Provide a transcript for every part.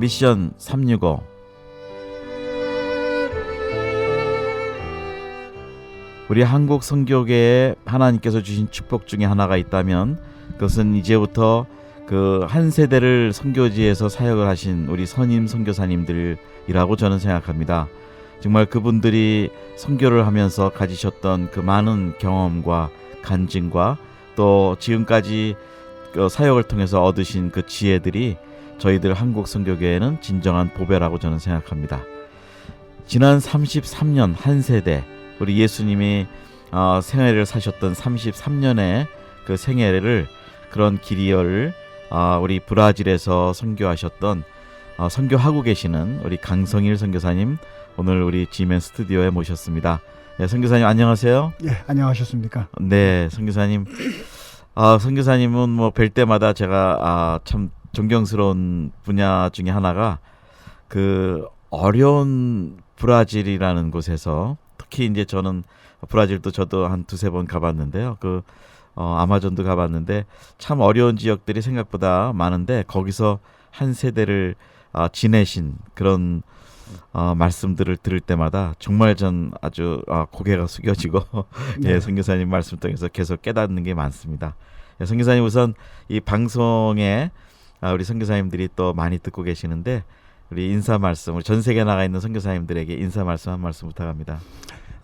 미션 365. 우리 한국 선교계에 하나님께서 주신 축복 중에 하나가 있다면 그것은 이제부터 그 한 세대를 선교지에서 사역을 하신 우리 선임 선교사님들이라고 저는 생각합니다. 정말 그분들이 선교를 하면서 가지셨던 그 많은 경험과 간증과 또 지금까지 그 사역을 통해서 얻으신 그 지혜들이 저희들 한국 선교계에는 진정한 보배라고 저는 생각합니다. 지난 33년 한 세대, 우리 예수님이 생애를 사셨던 33년의 그 생애를, 그런 길이를 우리 브라질에서 선교하셨던 선교하고 계시는 우리 강성일 선교사님, 오늘 우리 지멘 스튜디오에 모셨습니다. 네, 선교사님 안녕하세요. 예, 안녕하셨습니까? 네, 선교사님. 선교사님은 뭐 뵐 때마다 제가 참 존경스러운 분야 중에 하나가 그 어려운 브라질이라는 곳에서, 특히 이제 저는 브라질도 저도 한 두세 번 가봤는데요. 아마존도 가봤는데 참 어려운 지역들이 생각보다 많은데 거기서 한 세대를 지내신 그런 말씀들을 들을 때마다 정말 전 아주 고개가 숙여지고 네. 예, 선교사님 말씀 통해서 계속 깨닫는 게 많습니다. 예, 선교사님 우선 이 방송에 우리 선교사님들이 또 많이 듣고 계시는데 우리 인사 말씀, 우리 전 세계에 나가 있는 선교사님들에게 인사 말씀 한 말씀 부탁합니다.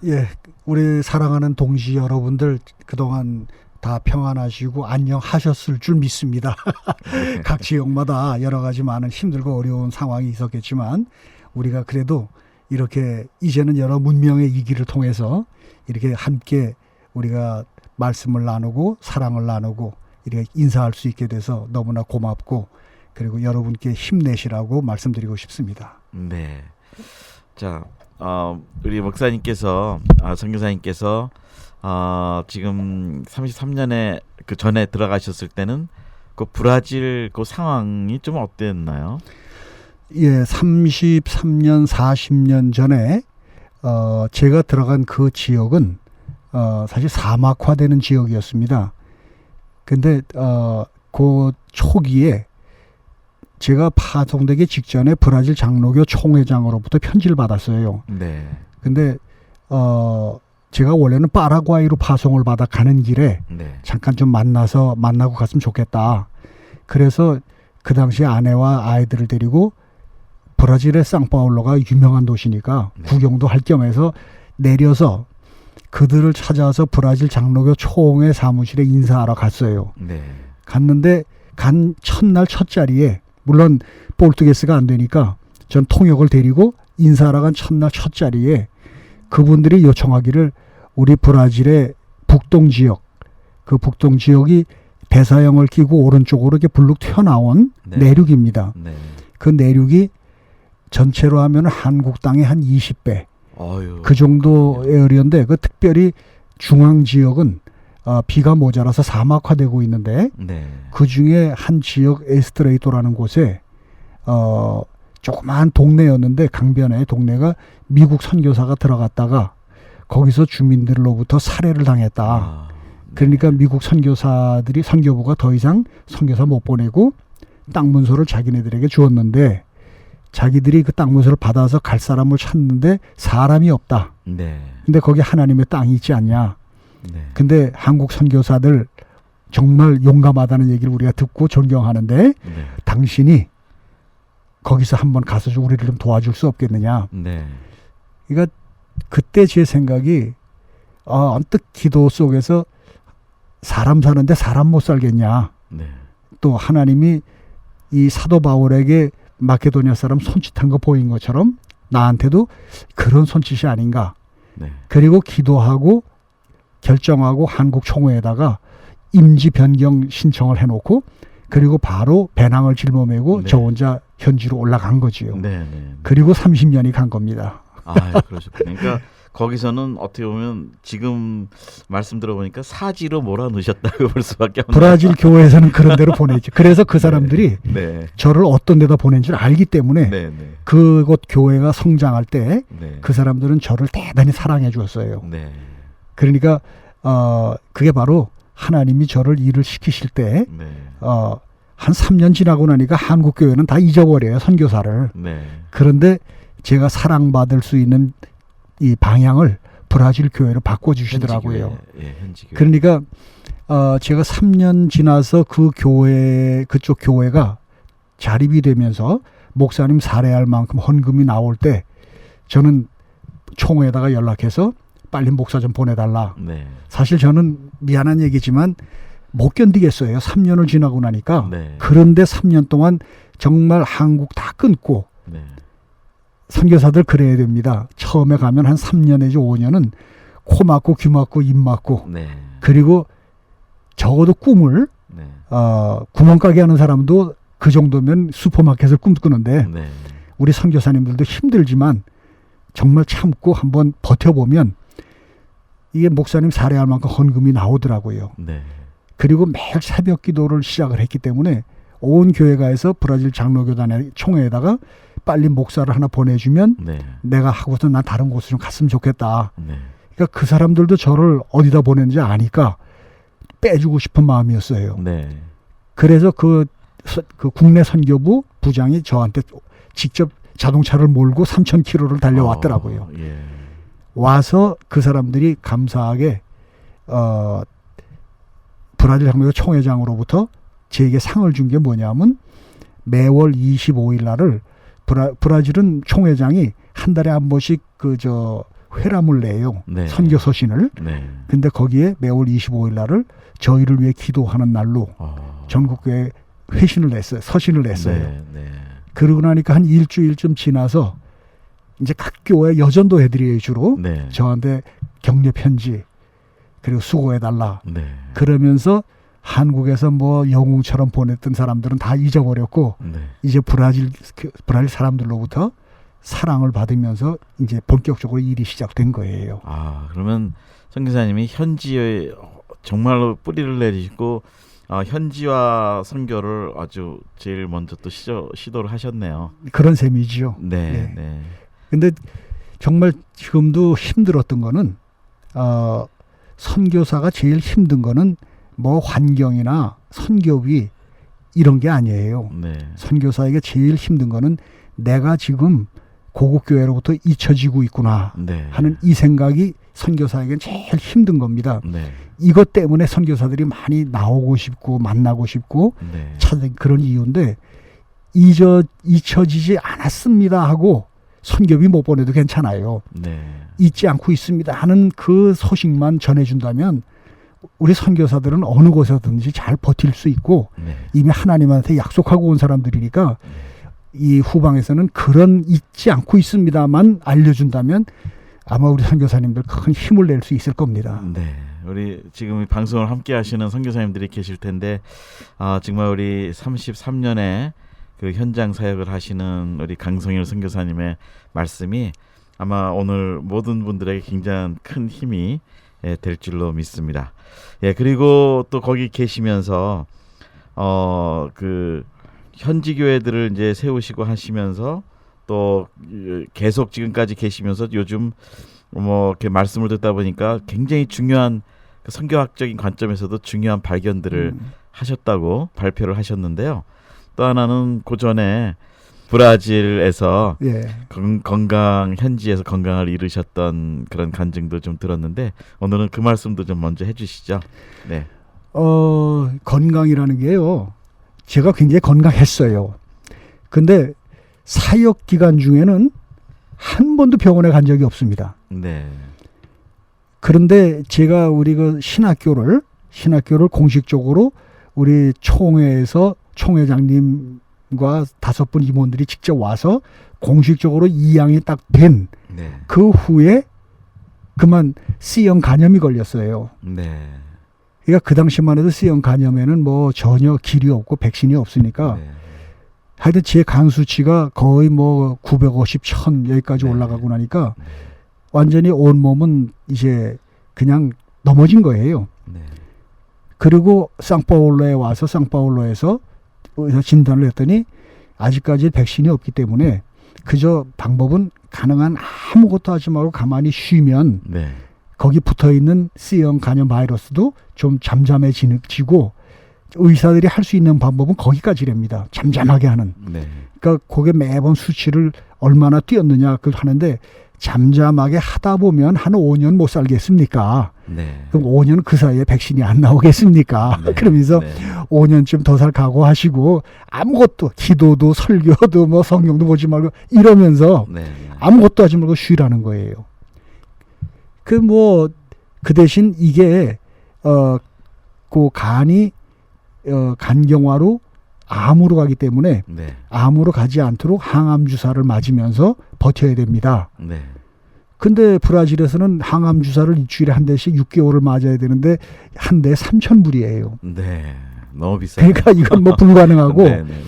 예, 우리 사랑하는 동지 여러분들 그동안 다 평안하시고 안녕하셨을 줄 믿습니다. 각 지역마다 여러 가지 많은 힘들고 어려운 상황이 있었겠지만 우리가 그래도 이렇게 이제는 여러 문명의 이기를 통해서 이렇게 함께 우리가 말씀을 나누고 사랑을 나누고 이렇게 인사할 수 있게 돼서 너무나 고맙고, 그리고 여러분께 힘내시라고 말씀드리고 싶습니다. 네. 자, 우리 목사님께서 선교사님께서 지금 33년에 그 전에 들어가셨을 때는 그 브라질 그 상황이 좀 어땠나요? 예, 33년, 40년 전에 제가 들어간 그 지역은 사실 사막화되는 지역이었습니다. 근데 그 초기에 제가 파송되기 직전에 브라질 장로교 총회장으로부터 편지를 받았어요. 네. 근데 제가 원래는 파라과이로 파송을 받아 가는 길에 네. 잠깐 좀 만나고 갔으면 좋겠다. 그래서 그 당시 아내와 아이들을 데리고 브라질의 상파울로가 유명한 도시니까 네. 구경도 할 겸해서 내려서 그들을 찾아서 브라질 장로교 총회 사무실에 인사하러 갔어요. 네. 갔는데 간 첫날 첫 자리에, 물론 포르투게스가 안 되니까 전 통역을 데리고 인사하러 간 첫날 첫 자리에 그분들이 요청하기를 우리 브라질의 북동 지역, 그 북동 지역이 대사형을 끼고 오른쪽으로 이렇게 불룩 튀어나온 네. 내륙입니다. 네. 그 내륙이 전체로 하면 한국 땅의 한 20배 어휴. 그 정도의 에어리언데, 그 특별히 중앙 지역은 비가 모자라서 사막화되고 있는데 네. 그 중에 한 지역 에스트레이토라는 곳에 조그마한 동네였는데, 강변에 동네가 미국 선교사가 들어갔다가 거기서 주민들로부터 살해를 당했다. 네. 그러니까 미국 선교사들이, 선교부가 더 이상 선교사 못 보내고 땅 문서를 자기네들에게 주었는데 자기들이 그 땅 문서를 받아서 갈 사람을 찾는데 사람이 없다. 네. 근데 거기 하나님의 땅이 있지 않냐. 네. 근데 한국 선교사들 정말 용감하다는 얘기를 우리가 듣고 존경하는데 네. 당신이 거기서 한번 가서 우리를 좀 도와줄 수 없겠느냐. 네. 그러니까 그때 제 생각이 언뜻 기도 속에서 사람 사는데 사람 못 살겠냐. 네. 또 하나님이 이 사도 바울에게 마케도니아 사람 손짓한 거 보인 것처럼 나한테도 그런 손짓이 아닌가. 네. 그리고 기도하고 결정하고 한국 총회에다가 임지 변경 신청을 해놓고 그리고 바로 배낭을 짊어매고 네. 저 혼자 현지로 올라간 거지요. 네. 네. 그리고 30년이 간 겁니다. 그러셨군요. 그러니까 거기서는 어떻게 보면 지금 말씀 들어보니까 사지로 몰아넣으셨다고 볼 수밖에 없네요. 브라질 교회에서는 그런 데로 보내죠. 그래서 그 사람들이 네. 저를 어떤 데다 보낸 줄 알기 때문에 네. 네. 그곳 교회가 성장할 때 그 네. 사람들은 저를 대단히 사랑해 주었어요. 네. 그러니까 그게 바로 하나님이 저를 일을 시키실 때 네. 한 3년 지나고 나니까 한국 교회는 다 잊어버려요, 선교사를. 네. 그런데 제가 사랑받을 수 있는 이 방향을 브라질 교회로 바꿔주시더라고요. 현지 교회. 그러니까 제가 3년 지나서 그쪽 교회가 자립이 되면서 목사님 살해할 만큼 헌금이 나올 때 저는 총회에다가 연락해서 빨리 목사 좀 보내달라. 네. 사실 저는 미안한 얘기지만 못 견디겠어요. 3년을 지나고 나니까. 네. 그런데 3년 동안 정말 한국 다 끊고 네. 선교사들 그래야 됩니다. 처음에 가면 한 3년 내지 5년은 코 막고 귀 막고 입 막고 네. 그리고 적어도 꿈을 네. 구멍가게 하는 사람도 그 정도면 슈퍼마켓을 꿈꾸는데 네. 우리 선교사님들도 힘들지만 정말 참고 한번 버텨보면 이게 목사님 살해할 만큼 헌금이 나오더라고요. 네. 그리고 매일 새벽 기도를 시작을 했기 때문에 온 교회가 해서 브라질 장로교단의 총회에다가 빨리 목사를 하나 보내주면 네. 내가 하고서 난 다른 곳으로 좀 갔으면 좋겠다. 네. 그러니까 그 사람들도 저를 어디다 보냈는지 아니까 빼주고 싶은 마음이었어요. 네. 그래서 그 국내 선교부 부장이 저한테 직접 자동차를 몰고 3,000km를 달려왔더라고요. 예. 와서 그 사람들이 감사하게 브라질 장로교 총회장으로부터 제게 상을 준 게 뭐냐면 매월 25일 날을 브라질은 총회장이 한 달에 한 번씩 회람을 내요. 네. 선교 서신을. 네. 근데 거기에 매월 25일 날을 저희를 위해 기도하는 날로 전국교회 회신을 냈어요. 서신을 냈어요. 네. 네. 그러고 나니까 한 일주일쯤 지나서 이제 각 교회 여전도 애들이에요, 주로. 네. 저한테 격려 편지 그리고 수고해달라. 네. 그러면서 한국에서 뭐 영웅처럼 보냈던 사람들은 다 잊어버렸고 네. 이제 브라질 사람들로부터 사랑을 받으면서 이제 본격적으로 일이 시작된 거예요. 그러면 선교사님이 현지에 정말로 뿌리를 내리시고 현지화 선교를 아주 제일 먼저 또 시도를 하셨네요. 그런 셈이지요. 네. 네. 네. 근데 정말 지금도 힘들었던 거는 선교사가 제일 힘든 거는 뭐 환경이나 선교비 이런 게 아니에요. 네. 선교사에게 제일 힘든 거는 내가 지금 고국교회로부터 잊혀지고 있구나 네. 하는 이 생각이 선교사에게는 제일 힘든 겁니다. 네. 이것 때문에 선교사들이 많이 나오고 싶고 만나고 싶고 네. 찾은 그런 이유인데 잊혀지지 않았습니다 하고 선교비 못 보내도 괜찮아요. 네. 잊지 않고 있습니다 하는 그 소식만 전해준다면 우리 선교사들은 어느 곳에든지 잘 버틸 수 있고 네. 이미 하나님한테 약속하고 온 사람들이니까 이 후방에서는 그런 잊지 않고 있습니다만 알려준다면 아마 우리 선교사님들 큰 힘을 낼 수 있을 겁니다. 네. 우리 지금 이 방송을 함께 하시는 선교사님들이 계실 텐데 정말 우리 33년에 그 현장 사역을 하시는 우리 강성일 선교사님의 말씀이 아마 오늘 모든 분들에게 굉장히 큰 힘이 될 줄로 믿습니다. 예, 그리고 또 거기 계시면서 그 현지 교회들을 이제 세우시고 하시면서 또 계속 지금까지 계시면서 요즘 뭐 이렇게 말씀을 듣다 보니까 굉장히 중요한 그 선교학적인 관점에서도 중요한 발견들을 하셨다고 발표를 하셨는데요. 또 하나는 그 전에 브라질에서 건강 현지에서 건강을 이루셨던 그런 간증도 좀 들었는데 오늘은 그 말씀도 좀 먼저 해주시죠. 네. 건강이라는 게요. 제가 굉장히 건강했어요. 근데 사역 기간 중에는 한 번도 병원에 간 적이 없습니다. 네. 그런데 제가 우리 그 신학교를 공식적으로 우리 총회에서 총회장님과 5분 임원들이 직접 와서 공식적으로 이양이 딱 된 그 후에 그만 C형 간염이 걸렸어요. 네. 그러니까 그 당시만 해도 C형 간염에는 뭐 전혀 길이 없고 백신이 없으니까 하여튼 제 간 수치가 거의 뭐 950, 1000 여기까지 올라가고 나니까 완전히 온몸은 이제 그냥 넘어진 거예요. 그리고 상파울로에 와서 상파울로에서 진단을 했더니 아직까지 백신이 없기 때문에 그저 방법은 가능한 아무것도 하지 말고 가만히 쉬면 거기 붙어있는 C형 간염 바이러스도 좀 잠잠해지고 의사들이 할 수 있는 방법은 거기까지랍니다. 잠잠하게 하는. 네. 그러니까 그게 매번 수치를 얼마나 뛰었느냐 그걸 하는데 잠잠하게 하다 보면 한 5년 못 살겠습니까? 네. 그럼 5년 그 사이에 백신이 안 나오겠습니까? 네. 그러면서 네. 5년쯤 더 살 각오하시고 아무것도 기도도 설교도 뭐 성경도 보지 말고 이러면서 네. 아무것도 하지 말고 쉬라는 거예요. 그 대신 이게 그 간이 간경화로 암으로 가기 때문에 네. 암으로 가지 않도록 항암 주사를 맞으면서 버텨야 됩니다. 네. 근데 브라질에서는 항암 주사를 일주일에 한 대씩 6개월을 맞아야 되는데 한 대 3,000불이에요. 네. 너무 비싸요. 그러니까 이건 뭐 불가능하고 네, 네, 네.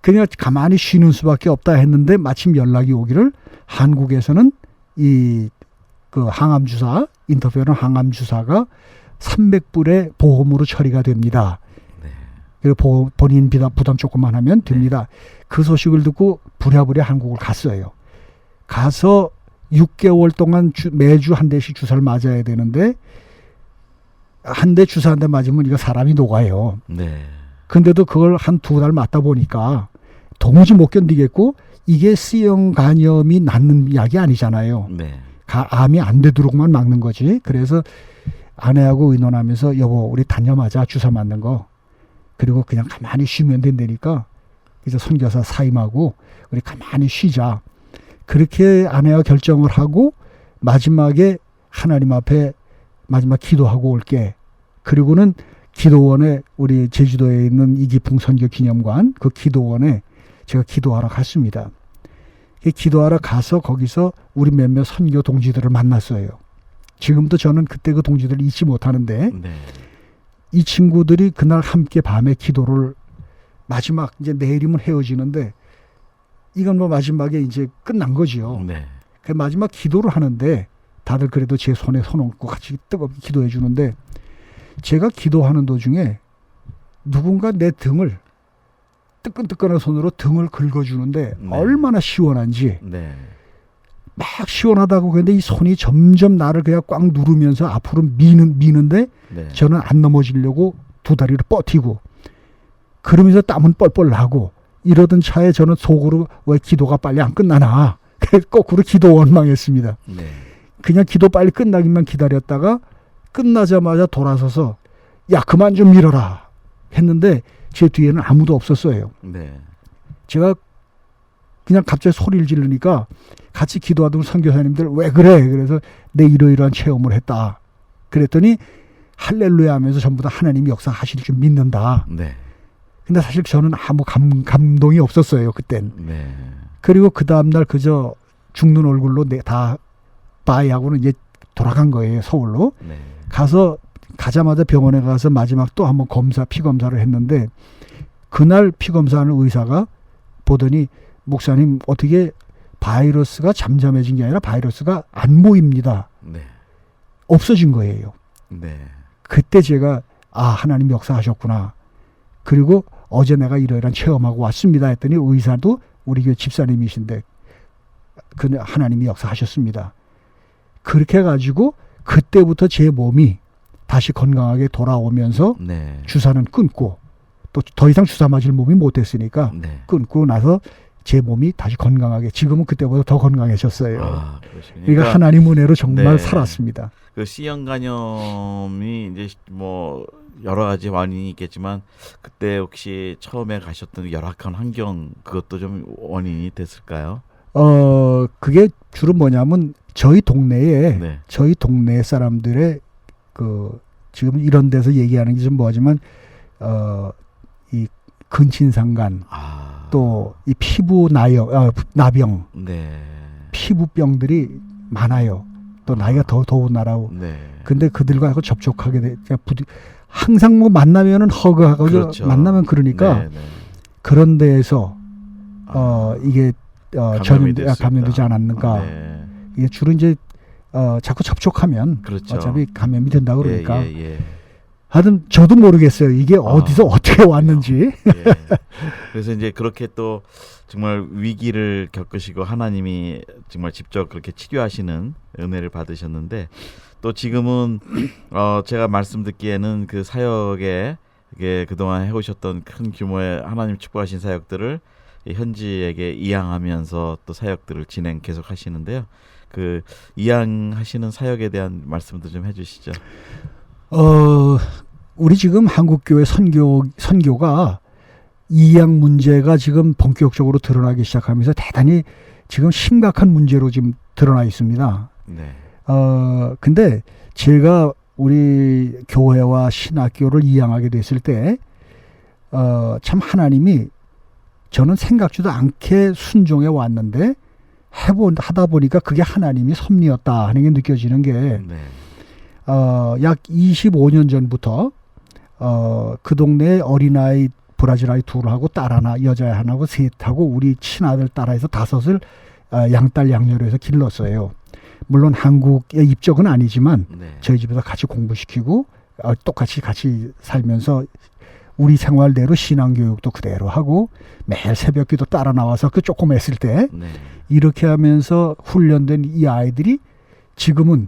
그냥 가만히 쉬는 수밖에 없다 했는데 마침 연락이 오기를 한국에서는 이 그 항암 주사 인터페론 항암 주사가 300불의 보험으로 처리가 됩니다. 네. 그리고 본인 부담 조금만 하면 됩니다. 그 소식을 듣고 부랴부랴 한국을 갔어요. 가서 6개월 동안 매주 한 대씩 주사를 맞아야 되는데 한 대 주사 한 대 맞으면 이거 사람이 녹아요. 네. 근데도 그걸 한 2달 맞다 보니까 도무지 못 견디겠고 이게 C형 간염이 낫는 약이 아니잖아요. 네. 암이 안 되도록만 막는 거지. 그래서 아내하고 의논하면서 여보 우리 단념하자 주사 맞는 거. 그리고 그냥 가만히 쉬면 된다니까. 그래서 선교사 사임하고 우리 가만히 쉬자. 그렇게 아내와 결정을 하고 마지막에 하나님 앞에 마지막 기도하고 올게. 그리고는 기도원에 우리 제주도에 있는 이기풍 선교 기념관 그 기도원에 제가 기도하러 갔습니다. 기도하러 가서 거기서 우리 몇몇 선교 동지들을 만났어요. 지금도 저는 그때 그 동지들을 잊지 못하는데 네. 이 친구들이 그날 함께 밤에 기도를 마지막 이제 내일이면 헤어지는데 이건 뭐 마지막에 이제 끝난 거지요. 네. 그 마지막 기도를 하는데 다들 그래도 제 손에 손 얹고 같이 뜨겁게 기도해 주는데 제가 기도하는 도중에 누군가 내 등을 뜨끈뜨끈한 손으로 등을 긁어주는데 네. 얼마나 시원한지 네. 막 시원하다고 그랬는데 이 손이 점점 나를 그냥 꽉 누르면서 앞으로 미는데 네. 저는 안 넘어지려고 두 다리를 뻗히고 그러면서 땀은 뻘뻘 나고 이러던 차에 저는 속으로 왜 기도가 빨리 안 끝나나 그래서 거꾸로 기도 원망했습니다. 네. 그냥 기도 빨리 끝나기만 기다렸다가 끝나자마자 돌아서서 야 그만 좀 밀어라 했는데 제 뒤에는 아무도 없었어요. 네. 제가 그냥 갑자기 소리를 지르니까 같이 기도하던 선교사님들 왜 그래? 그래서 내 이러이러한 체험을 했다. 그랬더니 할렐루야 하면서 전부 다 하나님이 역사하실 줄 믿는다. 네. 근데 사실 저는 아무 감동이 없었어요. 그땐. 네. 그리고 그 다음날 그저 죽는 얼굴로 다 바이하고는 이제 돌아간 거예요. 서울로. 네. 가자마자 병원에 가서 마지막 또 한번 피 검사를 했는데 그날 피 검사하는 의사가 보더니 목사님 어떻게 바이러스가 잠잠해진 게 아니라 바이러스가 안 보입니다. 네. 없어진 거예요. 네. 그때 제가 하나님 역사하셨구나. 그리고 어제 내가 이러이러한 체험하고 왔습니다 했더니 의사도 우리 교회 집사님이신데 하나님이 역사하셨습니다. 그렇게 해가지고 그때부터 제 몸이 다시 건강하게 돌아오면서 네. 주사는 끊고 또 더 이상 주사 맞을 몸이 못 됐으니까 네. 끊고 나서 제 몸이 다시 건강하게 지금은 그때보다 더 건강해졌어요. 그러시군요. 그러니까 하나님 은혜로 정말 네. 살았습니다. 그 C형 간염이 이제 뭐 여러 가지 원인이 있겠지만 그때 혹시 처음에 가셨던 열악한 환경 그것도 좀 원인이 됐을까요? 그게 주로 뭐냐면 저희 동네에 네. 저희 동네 사람들의 지금 이런 데서 얘기하는 게 좀 뭐하지만 이 근친상간 또 이 피부 나병 네. 피부병들이 많아요. 또 나이가 더 더운 나라고. 네. 근데 그들과 접촉하게 돼. 항상 뭐 만나면은 허그하고 그렇죠. 만나면 그러니까 네, 네. 그런 데에서 이게 감염되지 않았는가. 네. 이게 주로 이제 자꾸 접촉하면 그렇죠. 어차피 감염이 된다 그러니까. 예. 하여튼 저도 모르겠어요. 이게 어디서 어떻게 왔는지. 예. 그래서 이제 그렇게 또 정말 위기를 겪으시고 하나님이 정말 직접 그렇게 치료하시는 은혜를 받으셨는데 또 지금은 제가 말씀 듣기에는 그 사역에 이게 그동안 해오셨던 큰 규모의 하나님 축복하신 사역들을 이 현지에게 이양하면서 또 사역들을 진행 계속 하시는데요. 그 이양하시는 사역에 대한 말씀도 좀 해주시죠. 우리 지금 한국교회 선교가 이양 문제가 지금 본격적으로 드러나기 시작하면서 대단히 지금 심각한 문제로 지금 드러나 있습니다. 네. 근데 제가 우리 교회와 신학교를 이양하게 됐을 때, 참 하나님이 저는 생각지도 않게 순종해 왔는데 하다 보니까 그게 하나님이 섭리였다 하는 게 느껴지는 게, 네. 약 25년 전부터 그 동네에 어린아이 브라질 아이 둘하고 딸 하나, 여자 하나하고 셋하고 우리 친아들 딸아이서 다섯을 양딸 양녀로 해서 길렀어요. 물론 한국의 입적은 아니지만 네. 저희 집에서 같이 공부시키고 똑같이 같이 살면서 우리 생활대로 신앙교육도 그대로 하고 매일 새벽기도 따라 나와서 그 조금 했을 때 네. 이렇게 하면서 훈련된 이 아이들이 지금은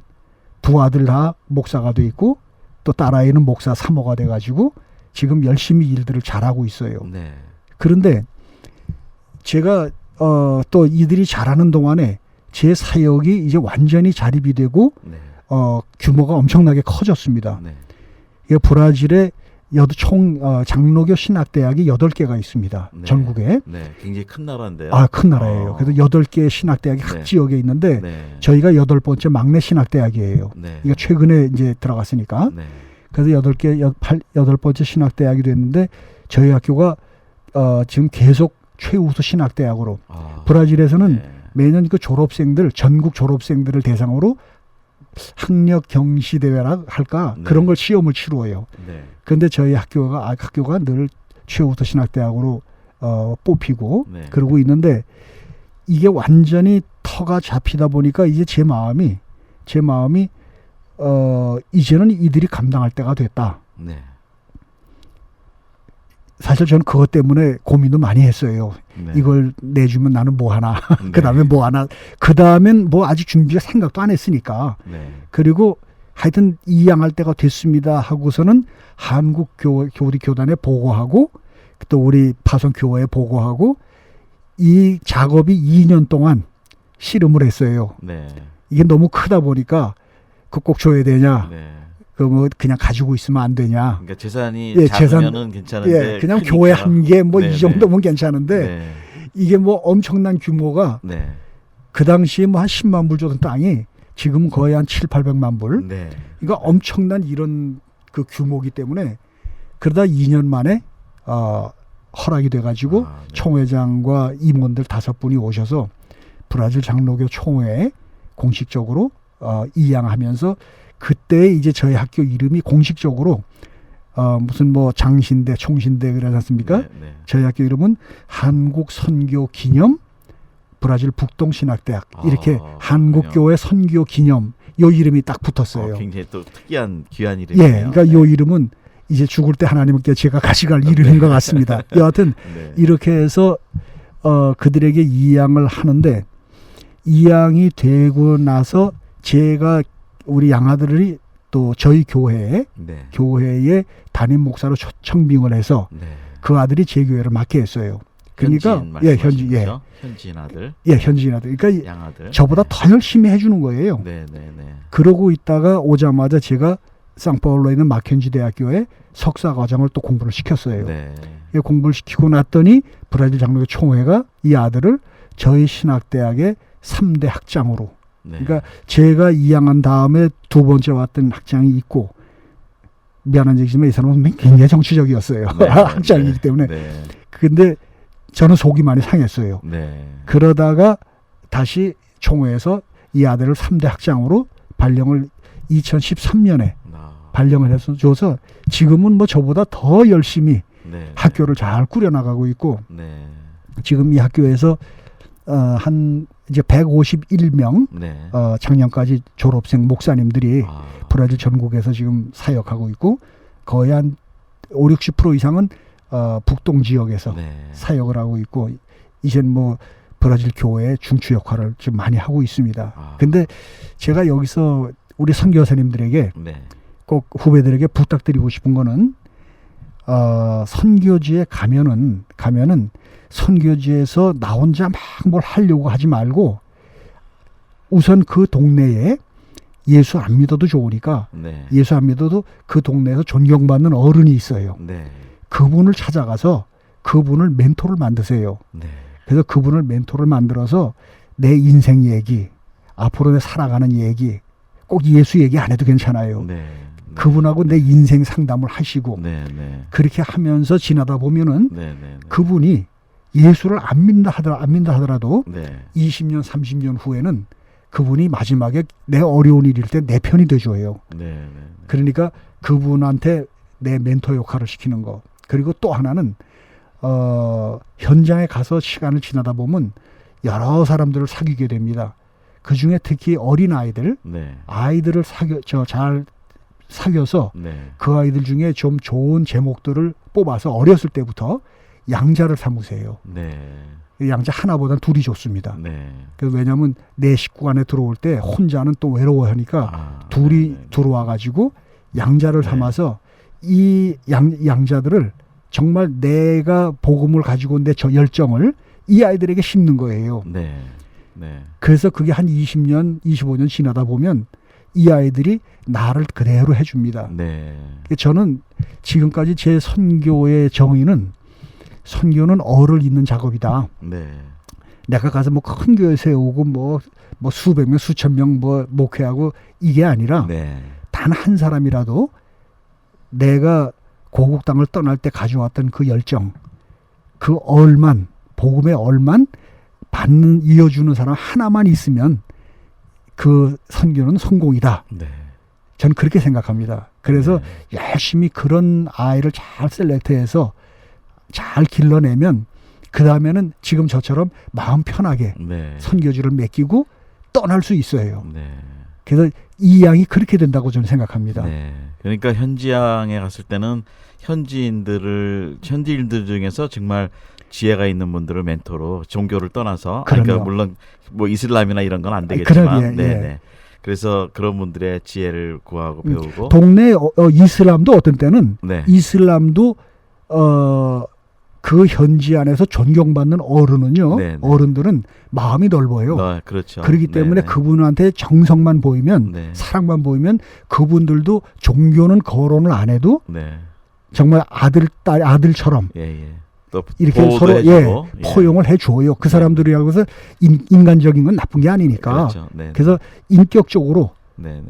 두 아들 다 목사가 돼 있고 또 딸아이는 목사 사모가 돼가지고 지금 열심히 일들을 잘하고 있어요. 네. 그런데 제가 또 이들이 잘하는 동안에 제 사역이 이제 완전히 자립이 되고 네. 규모가 엄청나게 커졌습니다. 네. 이게 브라질에 총 장로교 신학대학이 8개가 있습니다. 네. 전국에. 네. 굉장히 큰 나라인데요. 큰 나라예요. 그래서 8개의 신학대학이 각 네. 지역에 있는데 네. 저희가 8번째 막내 신학대학이에요. 네. 이게 최근에 이제 들어갔으니까. 네. 그래서 8번째 신학대학이 됐는데 저희 학교가 지금 계속 최우수 신학대학으로 브라질에서는 네. 매년 그 졸업생들, 전국 졸업생들을 대상으로 학력 경시 대회라 할까 네. 그런 걸 시험을 치루어요. 네. 그런데 저희 학교가 늘 최우수 신학대학으로 뽑히고 네. 그러고 있는데 이게 완전히 터가 잡히다 보니까 이제 제 마음이 이제는 이들이 감당할 때가 됐다. 네. 사실 저는 그것 때문에 고민도 많이 했어요. 네. 이걸 내주면 나는 뭐 하나, 네. 그 다음에 뭐 하나, 그 다음엔 뭐 아직 준비가 생각도 안 했으니까. 네. 그리고 하여튼 이양할 때가 됐습니다 하고서는 한국 교리 교단에 보고하고 또 우리 파송 교회에 보고하고 이 작업이 2년 동안 씨름을 했어요. 네. 이게 너무 크다 보니까 그 꼭 줘야 되냐, 네. 그 뭐 그냥 가지고 있으면 안 되냐. 그러니까 재산이 예, 작으면은 괜찮은데 그냥 크니까. 교회 한 개 뭐 이 네, 정도면 괜찮은데 네. 이게 뭐 엄청난 규모가 네. 그 당시에 뭐 한 10만 불 정도 땅이 지금 거의 한 7, 800만 불. 네. 그러니까 엄청난 이런 그 규모이기 때문에 그러다 2년 만에 허락이 돼가지고 네. 총회장과 임원들 5분이 오셔서 브라질 장로교 총회에 공식적으로 이양하면서 그때 이제 저희 학교 이름이 공식적으로 무슨 뭐 장신대, 총신대 그러지 않습니까? 네, 네. 저희 학교 이름은 한국 선교 기념 브라질 북동신학대학 이렇게 한국교회 선교 기념 요 이름이 딱 붙었어요. 굉장히 또 특이한 귀한 이름이네요. 예, 그러니까 요 이름은 이제 죽을 때 하나님께 제가 가져갈 이름인 것 같습니다. 여하튼 네. 이렇게 해서 그들에게 이양을 하는데 이양이 되고 나서 제가 우리 양아들이 또 저희 교회에 담임 목사로 청빙을 해서 네. 그 아들이 제 교회를 맡게 했어요. 그러니까 현지인 아들. 현지인 아들. 그러니까 양아들. 저보다 더 열심히 해주는 거예요. 네. 그러고 있다가 오자마자 제가 상파울로에 있는 마켄지 대학교에 석사 과정을 또 공부를 시켰어요. 네. 공부를 시키고 났더니 브라질 장로교 총회가 이 아들을 저희 신학대학의 3대 학장으로. 네. 그러니까 제가 이양한 다음에 두 번째 왔던 학장이 있고 미안한 얘기지만 이 사람은 굉장히 정치적이었어요. 네. 학장이기 때문에. 네. 근데 저는 속이 많이 상했어요. 네. 그러다가 다시 총회에서 이 아들을 3대 학장으로 발령을 2013년에 발령을 해서 줘서 지금은 뭐 저보다 더 열심히 네. 학교를 잘 꾸려나가고 있고 네. 지금 이 학교에서 한 이제 151명 네. 작년까지 졸업생 목사님들이 브라질 전국에서 지금 사역하고 있고 거의 한 5, 60% 이상은 북동 지역에서 네. 사역을 하고 있고 이젠 뭐 브라질 교회의 중추 역할을 좀 많이 하고 있습니다. 근데 제가 여기서 우리 선교사님들에게 네. 꼭 후배들에게 부탁드리고 싶은 거는 선교지에 가면은 선교지에서 나 혼자 막 뭘 하려고 하지 말고 우선 그 동네에 예수 안 믿어도 좋으니까 네. 예수 안 믿어도 그 동네에서 존경받는 어른이 있어요. 네. 그분을 찾아가서 그분을 멘토를 만드세요. 네. 그래서 그분을 멘토를 만들어서 내 인생 얘기, 앞으로 내 살아가는 얘기, 꼭 예수 얘기 안 해도 괜찮아요. 네. 그분하고 내 인생 상담을 하시고 네. 네. 그렇게 하면서 지나다 보면은 네. 네. 그분이 예수를 안 믿는다 하더라도 네. 20년, 30년 후에는 그분이 마지막에 내 어려운 일일 때 내 편이 돼줘요. 네. 네. 그러니까 그분한테 내 멘토 역할을 시키는 거. 그리고 또 하나는 현장에 가서 시간을 지나다 보면 여러 사람들을 사귀게 됩니다. 그 중에 특히 어린 아이들을 네. 잘 사귀어서 네. 그 아이들 중에 좀 좋은 제목들을 뽑아서 어렸을 때부터 양자를 삼으세요. 네. 양자 하나보다 둘이 좋습니다. 네. 왜냐하면 내 식구 안에 들어올 때 혼자는 또 외로워하니까 둘이 네. 들어와 가지고 양자를 네. 삼아서 이 양자들을 정말 내가 복음을 가지고 온 내 저 열정을 이 아이들에게 심는 거예요. 네. 네. 그래서 그게 한 20년, 25년 지나다 보면 이 아이들이 나를 그대로 해줍니다. 네. 저는 지금까지 제 선교의 정의는 선교는 어를 잇는 작업이다. 네. 내가 가서 뭐 큰 교회 세우고 뭐 수백 명, 수천 명 뭐 목회하고 이게 아니라 네. 단 한 사람이라도 내가 고국 땅을 떠날 때 가져왔던 그 열정, 그 얼만 복음의 얼만 이어주는 사람 하나만 있으면 그 선교는 성공이다. 네. 저는 그렇게 생각합니다. 그래서 네. 열심히 그런 아이를 잘 셀렉트해서 잘 길러내면 그 다음에는 지금 저처럼 마음 편하게 네. 선교지를 맡기고 떠날 수 있어요. 네. 그래서 이 양이 그렇게 된다고 저는 생각합니다. 네. 그러니까 현지양에 갔을 때는 현지인들 중에서 정말 지혜가 있는 분들을 멘토로 종교를 떠나서 그러니까 물론 뭐 이슬람이나 이런 건 안 되겠지만 네. 그래서 그런 분들의 지혜를 구하고 배우고 동네 이슬람도 어떤 때는 네. 이슬람도 그 현지 안에서 존경받는 어른은요. 네, 네. 어른들은 마음이 넓어요. 그렇죠. 그렇기 때문에 네. 그분한테 정성만 보이면 네. 사랑만 보이면 그분들도 종교는 거론을 안 해도 네. 정말 아들처럼 예. 또 이렇게 서로 해주고, 포용을 해줘요. 그 사람들이라고 해서 인간적인 건 나쁜 게 아니니까. 그렇죠. 네. 그래서 인격적으로 네.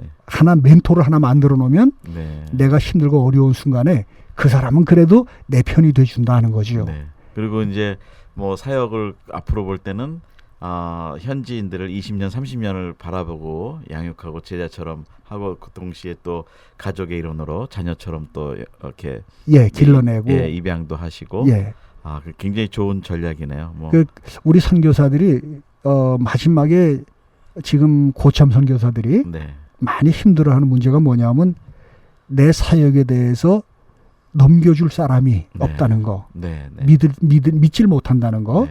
멘토를 하나 만들어 놓으면 네. 내가 힘들고 어려운 순간에 그 사람은 그래도 내 편이 돼준다는 거죠. 네. 그리고 이제 뭐 사역을 앞으로 볼 때는 현지인들을 20년, 30년을 바라보고 양육하고 제자처럼 하고 그 동시에 또 가족의 일원으로 자녀처럼 또 이렇게 길러내고 입양도 하시고 굉장히 좋은 전략이네요. 뭐. 우리 선교사들이 마지막에 지금 고참 선교사들이 네. 많이 힘들어하는 문제가 뭐냐면 내 사역에 대해서 넘겨줄 사람이 없다는 거, 믿질 못한다는 거,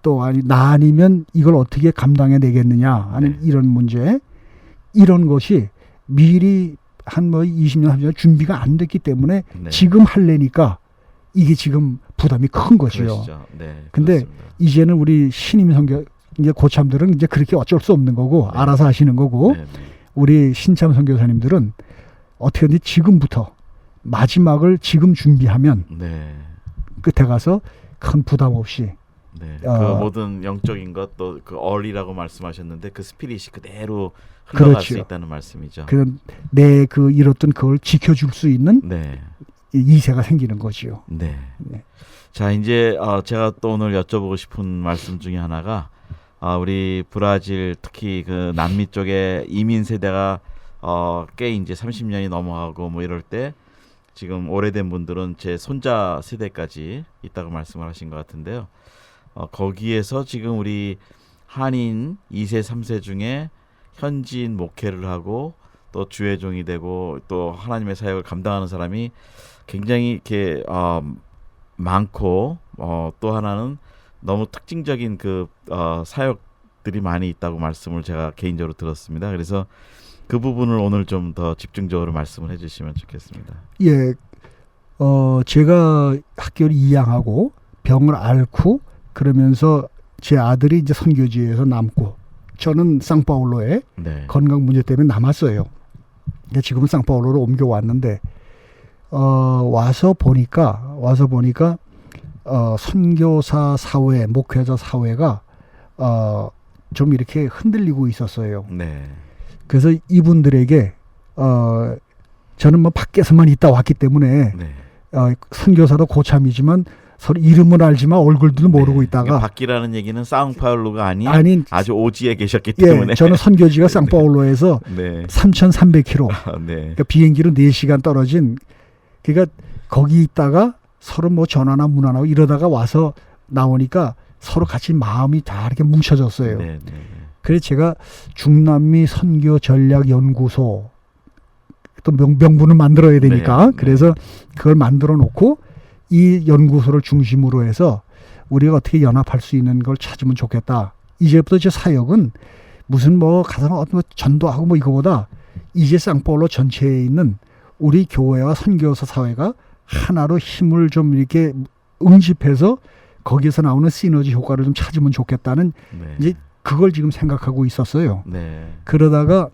또 나 아니면 이걸 어떻게 감당해내겠느냐 하는 이런 문제, 이런 것이 미리 한 20년, 30년 준비가 안 됐기 때문에 지금 하려니까 이게 지금 부담이 큰 거죠. 근데 그렇습니다. 이제는 우리 신임 선교 이제 고참들은 이제 그렇게 어쩔 수 없는 거고 알아서 하시는 거고 우리 신참 선교사님들은 어떻게든지 지금부터 마지막을 지금 준비하면 끝에 가서 큰 부담 없이 그 모든 영적인 것 또 그 얼이라고 말씀하셨는데 그 스피릿이 그대로 흘러갈 수 있다는 말씀이죠. 내 잃었던 그걸 지켜줄 수 있는 이세가 생기는 거지요. 네. 자 이제 제가 또 오늘 여쭤보고 싶은 말씀 중에 하나가 우리 브라질 특히 그 남미 쪽에 이민 세대가 꽤 이제 30년이 넘어가고 뭐 이럴 때 지금 오래된 분들은 제 손자 세대까지 있다고 말씀을 하신 것 같은데요. 거기에서 지금 우리 한인 2세, 3세 중에 현지인 목회를 하고 또 주의 종이 되고 또 하나님의 사역을 감당하는 사람이 굉장히 이렇게 많고 또 하나는 너무 특징적인 그 사역들이 많이 있다고 말씀을 제가 개인적으로 들었습니다. 그래서 그 부분을 오늘 좀 더 집중적으로 말씀을 해주시면 좋겠습니다. 제가 학교를 이양하고 병을 앓고 그러면서 제 아들이 이제 선교지에서 남고 저는 상파울로에 네. 건강 문제 때문에 남았어요. 근데 지금은 상파울로로 옮겨왔는데 와서 보니까 선교사 사회, 목회자 사회가 좀 이렇게 흔들리고 있었어요. 네. 그래서 이분들에게 저는 뭐 밖에서만 있다 왔기 때문에 네. 선교사도 고참이지만 서로 이름은 알지만 얼굴도 모르고 네. 있다가 그러니까 밖이라는 얘기는 상파울로가 아닌 아주 오지에 계셨기 예, 때문에. 저는 선교지가 상파울로에서 네. 3,300km 네. 그러니까 비행기로 4시간 떨어진 그러니까 거기 있다가 서로 뭐 전화나 문화나 이러다가 와서 나오니까 서로 같이 마음이 다 이렇게 뭉쳐졌어요. 네. 네. 그래서 제가 중남미 선교 전략 연구소 또 명분을 만들어야 되니까 네, 그래서 그걸 만들어 놓고 이 연구소를 중심으로 해서 우리가 어떻게 연합할 수 있는 걸 찾으면 좋겠다. 이제부터 제 사역은 무슨 뭐 가서 뭐 전도하고 뭐 이거보다 이제 상파울로 전체에 있는 우리 교회와 선교사 사회가 하나로 힘을 좀 이렇게 응집해서 거기서 나오는 시너지 효과를 좀 찾으면 좋겠다는 네. 이제 그걸 지금 생각하고 있었어요. 네. 그러다가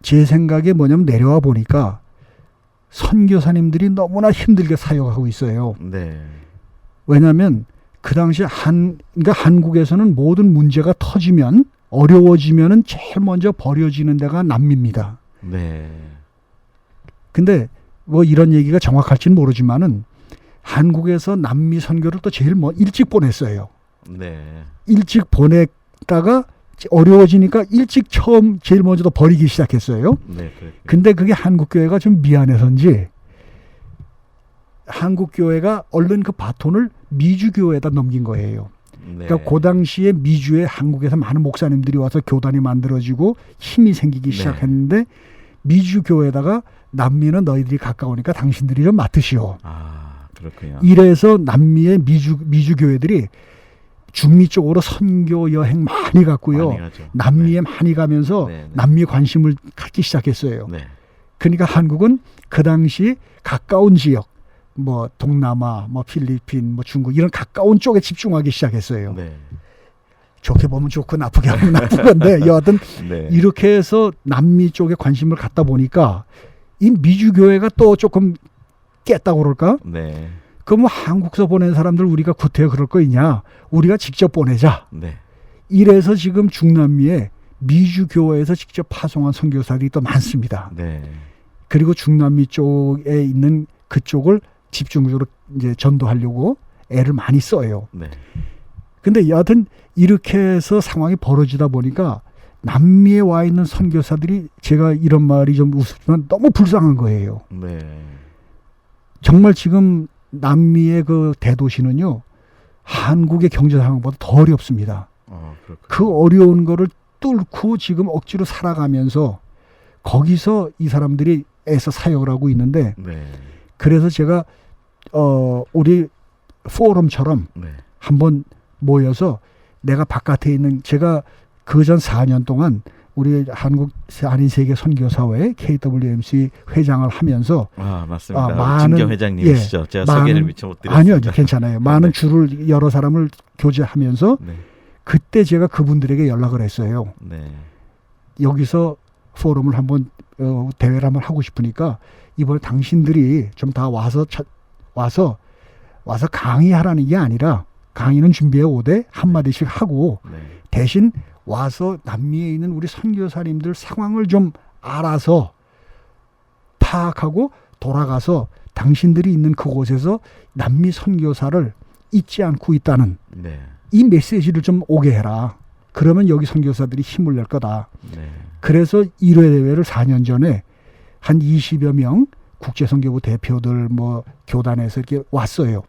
제 생각에 뭐냐면 내려와 보니까 선교사님들이 너무나 힘들게 사역하고 있어요. 네. 왜냐하면 그 당시 그러니까 한국에서는 모든 문제가 터지면 어려워지면은 제일 먼저 버려지는 데가 남미입니다. 네. 근데 뭐 이런 얘기가 정확할지는 모르지만은 한국에서 남미 선교를 또 제일 일찍 보냈어요. 네. 일찍 보냈다가 어려워지니까 일찍 처음 제일 먼저 버리기 시작했어요. 네. 근데 그게 한국교회가 좀 미안해서인지 한국교회가 얼른 그 바톤을 미주교회에다 넘긴 거예요. 네. 그러니까 그 당시에 미주에 한국에서 많은 목사님들이 와서 교단이 만들어지고 힘이 생기기 시작했는데 미주교회에다가 남미는 너희들이 가까우니까 당신들이 좀 맡으시오. 아, 그렇군요. 이래서 남미의 미주교회들이 중미 쪽으로 선교 여행 많이 갔고요. 많이 가죠. 남미에 많이 가면서 네, 네. 남미에 관심을 갖기 시작했어요. 네. 그러니까 한국은 그 당시 가까운 지역, 뭐 동남아, 뭐 필리핀, 뭐 중국 이런 가까운 쪽에 집중하기 시작했어요. 네. 좋게 보면 좋고 나쁘게 하면 나쁜 건데 여하튼 네. 이렇게 해서 남미 쪽에 관심을 갖다 보니까 이 미주교회가 또 조금 깼다고 그럴까? 네. 그럼 뭐 한국서 보낸 사람들 우리가 구태여 그럴 거 있냐? 우리가 직접 보내자. 네. 이래서 지금 중남미에 미주교회에서 직접 파송한 선교사들이 또 많습니다. 네. 그리고 중남미 쪽에 있는 그쪽을 집중적으로 이제 전도하려고 애를 많이 써요. 네. 근데 여하튼 이렇게 해서 상황이 벌어지다 보니까 남미에 와 있는 선교사들이 제가 이런 말이 좀 우습지만 너무 불쌍한 거예요. 네. 정말 지금 남미의 그 대도시는요, 한국의 경제 상황보다 더 어렵습니다. 그렇군요. 그 어려운 거를 뚫고 지금 억지로 살아가면서 거기서 이 사람들이 애써 사역을 하고 있는데 네. 그래서 제가 우리 포럼처럼 네. 한번 모여서 내가 바깥에 있는 제가 그전 4년 동안 우리 한국 한인 세계 선교사회 KWMC 회장을 하면서 맞습니다. 많은 진경 회장님이시죠. 제가 소개를 미처 못 드렸습니다. 아니요, 괜찮아요. 많은 줄을 여러 사람을 교제하면서 네. 그때 제가 그분들에게 연락을 했어요. 네. 여기서 포럼을 한번 대회를 한번 하고 싶으니까 이번에 당신들이 좀 다 와서 강의하라는 게 아니라 강의는 준비해 오되 한마디씩 하고 네. 대신 와서 남미에 있는 우리 선교사님들 상황을 좀 알아서 파악하고 돌아가서 당신들이 있는 그곳에서 남미 선교사를 잊지 않고 있다는 네. 이 메시지를 좀 오게 해라. 그러면 여기 선교사들이 힘을 낼 거다. 네. 그래서 1회 대회를 4년 전에 한 20여 명 국제선교부 대표들 뭐 교단에서 이렇게 왔어요.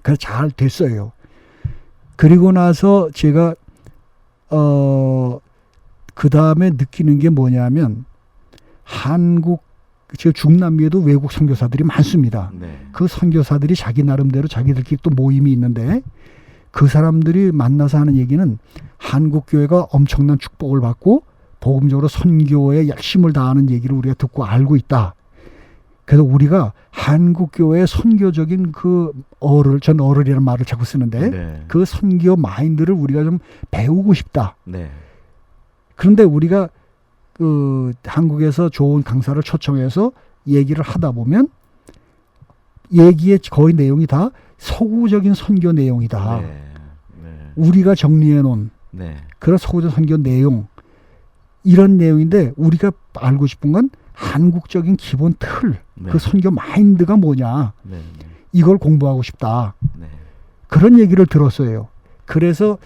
그래서 잘 됐어요. 그리고 나서 제가 그 다음에 느끼는 게 뭐냐면 한국 지금 중남미에도 외국 선교사들이 많습니다. 네. 그 선교사들이 자기 나름대로 자기들끼리 또 모임이 있는데 그 사람들이 만나서 하는 얘기는 한국 교회가 엄청난 축복을 받고 복음적으로 선교에 열심을 다하는 얘기를 우리가 듣고 알고 있다. 그래서 우리가 한국 교회의 선교적인 그 전 어를이라는 말을 자꾸 쓰는데 네. 그 선교 마인드를 우리가 좀 배우고 싶다. 네. 그런데 우리가 그 한국에서 좋은 강사를 초청해서 얘기를 하다 보면 얘기의 거의 내용이 다 서구적인 선교 내용이다. 네. 네. 우리가 정리해 놓은 네. 그런 서구적 선교 내용 이런 내용인데 우리가 알고 싶은 건 한국적인 기본 틀, 네. 그 선교 마인드가 뭐냐 네. 네. 이걸 공부하고 싶다. 네. 그런 얘기를 들었어요. 그래서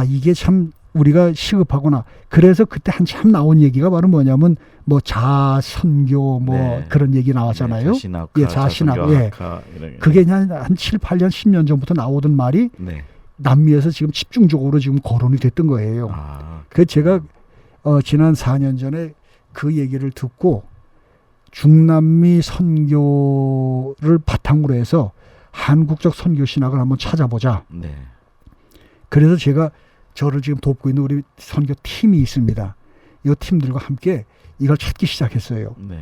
이게 참 우리가 시급하구나. 그래서 그때 한참 나온 얘기가 바로 뭐냐면 뭐 자선교 뭐 네. 그런 얘기 나왔잖아요. 자신학과, 예, 자신학, 자선교학과 이런 게. 그게 한 7, 8년, 10년 전부터 나오던 말이 네. 남미에서 지금 집중적으로 지금 거론이 됐던 거예요. 그 제가 지난 4년 전에 그 얘기를 듣고 중남미 선교를 바탕으로 해서 한국적 선교 신학을 한번 찾아보자. 네. 그래서 제가 저를 지금 돕고 있는 우리 선교 팀이 있습니다. 이 팀들과 함께 이걸 찾기 시작했어요. 네.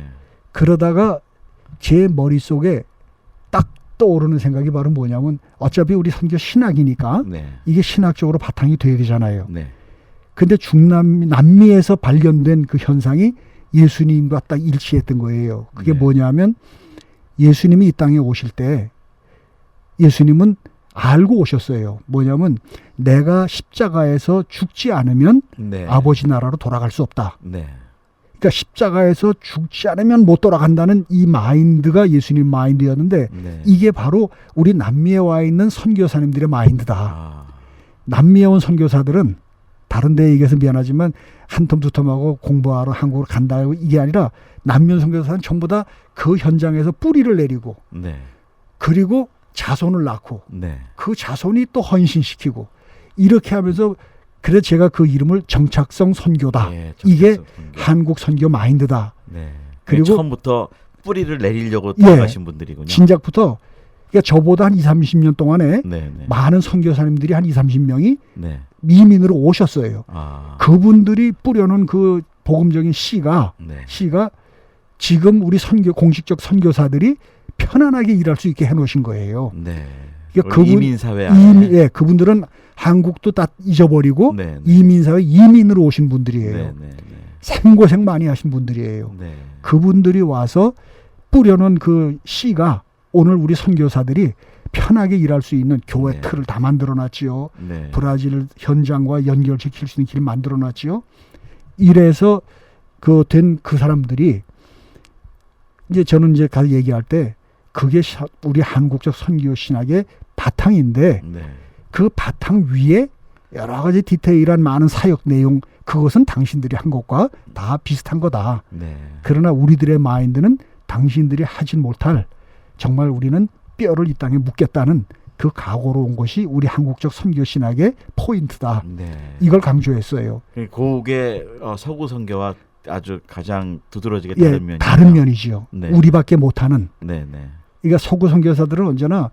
그러다가 제 머릿속에 딱 떠오르는 생각이 바로 뭐냐면 어차피 우리 선교 신학이니까 네. 이게 신학적으로 바탕이 돼야 되잖아요. 네. 근데 남미에서 발견된 그 현상이 예수님과 딱 일치했던 거예요. 그게 네. 뭐냐면 예수님이 이 땅에 오실 때 예수님은 알고 오셨어요. 뭐냐면 내가 십자가에서 죽지 않으면 네. 아버지 나라로 돌아갈 수 없다. 네. 그러니까 십자가에서 죽지 않으면 못 돌아간다는 이 마인드가 예수님 마인드였는데 네. 이게 바로 우리 남미에 와 있는 선교사님들의 마인드다. 아. 남미에 온 선교사들은 다른 데 얘기해서 미안하지만 한 텀 두 텀하고 공부하러 한국으로 간다고 이게 아니라 남미 온 선교사는 전부 다 그 현장에서 뿌리를 내리고 네. 그리고 자손을 낳고 네. 그 자손이 또 헌신시키고 이렇게 하면서 그래서 제가 그 이름을 정착성 선교다. 예, 이게 정착성 선교. 한국 선교 마인드다. 네. 그리고 처음부터 뿌리를 내리려고 예, 나가신 분들이군요. 진작부터 그러니까 저보다 한 20, 30년 동안에 네, 네. 많은 선교사님들이 한 20, 30명이 네. 이민으로 오셨어요. 아. 그분들이 뿌려놓은 그 복음적인 씨가 네. 지금 우리 공식적 선교사들이 편안하게 일할 수 있게 해놓으신 거예요. 네. 그러니까 우리 이민 사회 안에. 예, 그분들은 한국도 다 잊어버리고 네, 네. 이민사회 이민으로 오신 분들이에요. 네, 네, 네. 생고생 많이 하신 분들이에요. 네. 그분들이 와서 뿌려놓은 그 씨가 오늘 우리 선교사들이 편하게 일할 수 있는 교회 네. 틀을 다 만들어놨지요. 네. 브라질 현장과 연결시킬 수 있는 길을 만들어놨지요. 이래서 된 그 사람들이 이제 저는 이제 가서 얘기할 때 그게 우리 한국적 선교 신학의 바탕인데 네. 그 바탕 위에 여러 가지 디테일한 많은 사역 내용 그것은 당신들이 한 것과 다 비슷한 거다. 네. 그러나 우리들의 마인드는 당신들이 하진 못할 정말 우리는 뼈를 이 땅에 묻겠다는 그 각오로 온 것이 우리 한국적 선교 신학의 포인트다. 네. 이걸 강조했어요. 그게 서구 선교와 아주 가장 두드러지게 예, 다른 면이죠. 다른 면이죠. 네. 우리밖에 못하는. 네, 네. 그러니까 서구 선교사들은 언제나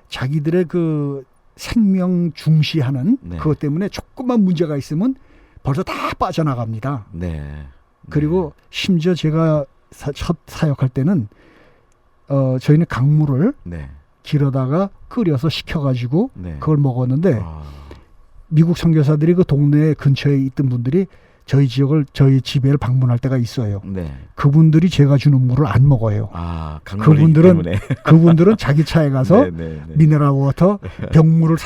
자기들의 그 생명 중시하는 네. 그것 때문에 조금만 문제가 있으면 벌써 다 빠져나갑니다. 네. 그리고 심지어 제가 첫 사역할 때는 저희는 강물을 네. 길어다가 끓여서 식혀가지고 네. 그걸 먹었는데 아. 미국 선교사들이 그 동네 근처에 있던 분들이 저희 집을 방문할 때가 있어요. 네. 그분들이 제가 주는 물을 안 먹어요. 아, 강물이기 때문에. 그분들은 자기 차에 가서 네, 네, 네. 미네랄 워터 병물을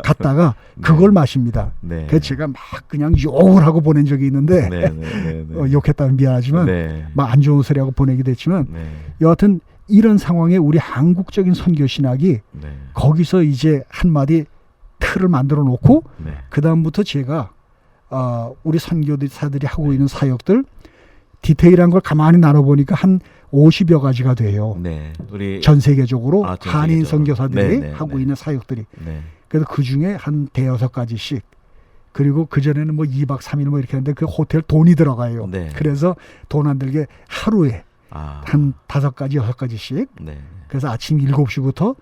갔다가 네. 그걸 마십니다. 네. 그래서 제가 막 그냥 욕을 하고 보낸 적이 있는데 네, 네, 네, 네. 욕했다면 미안하지만 네. 막 안 좋은 소리하고 보내기도 했지만 네. 여하튼 이런 상황에 우리 한국적인 선교 신학이 네. 거기서 이제 한마디 틀을 만들어 놓고 네. 그 다음부터 제가 우리 선교사들이 하고 있는 사역들 디테일한 걸 가만히 나눠보니까 한 50여 가지가 돼요. 네. 우리 전 세계적으로 전 한인 세계적으로. 선교사들이 네, 네, 하고 네. 있는 사역들이. 네. 그래서 그 중에 한 대여섯 가지씩 그리고 그전에는 뭐 2박 3일 뭐 이렇게 했는데 그 호텔 돈이 들어가요. 네. 그래서 돈 안 들게 하루에 아. 한 5가지 6가지씩 네. 그래서 아침 7시부터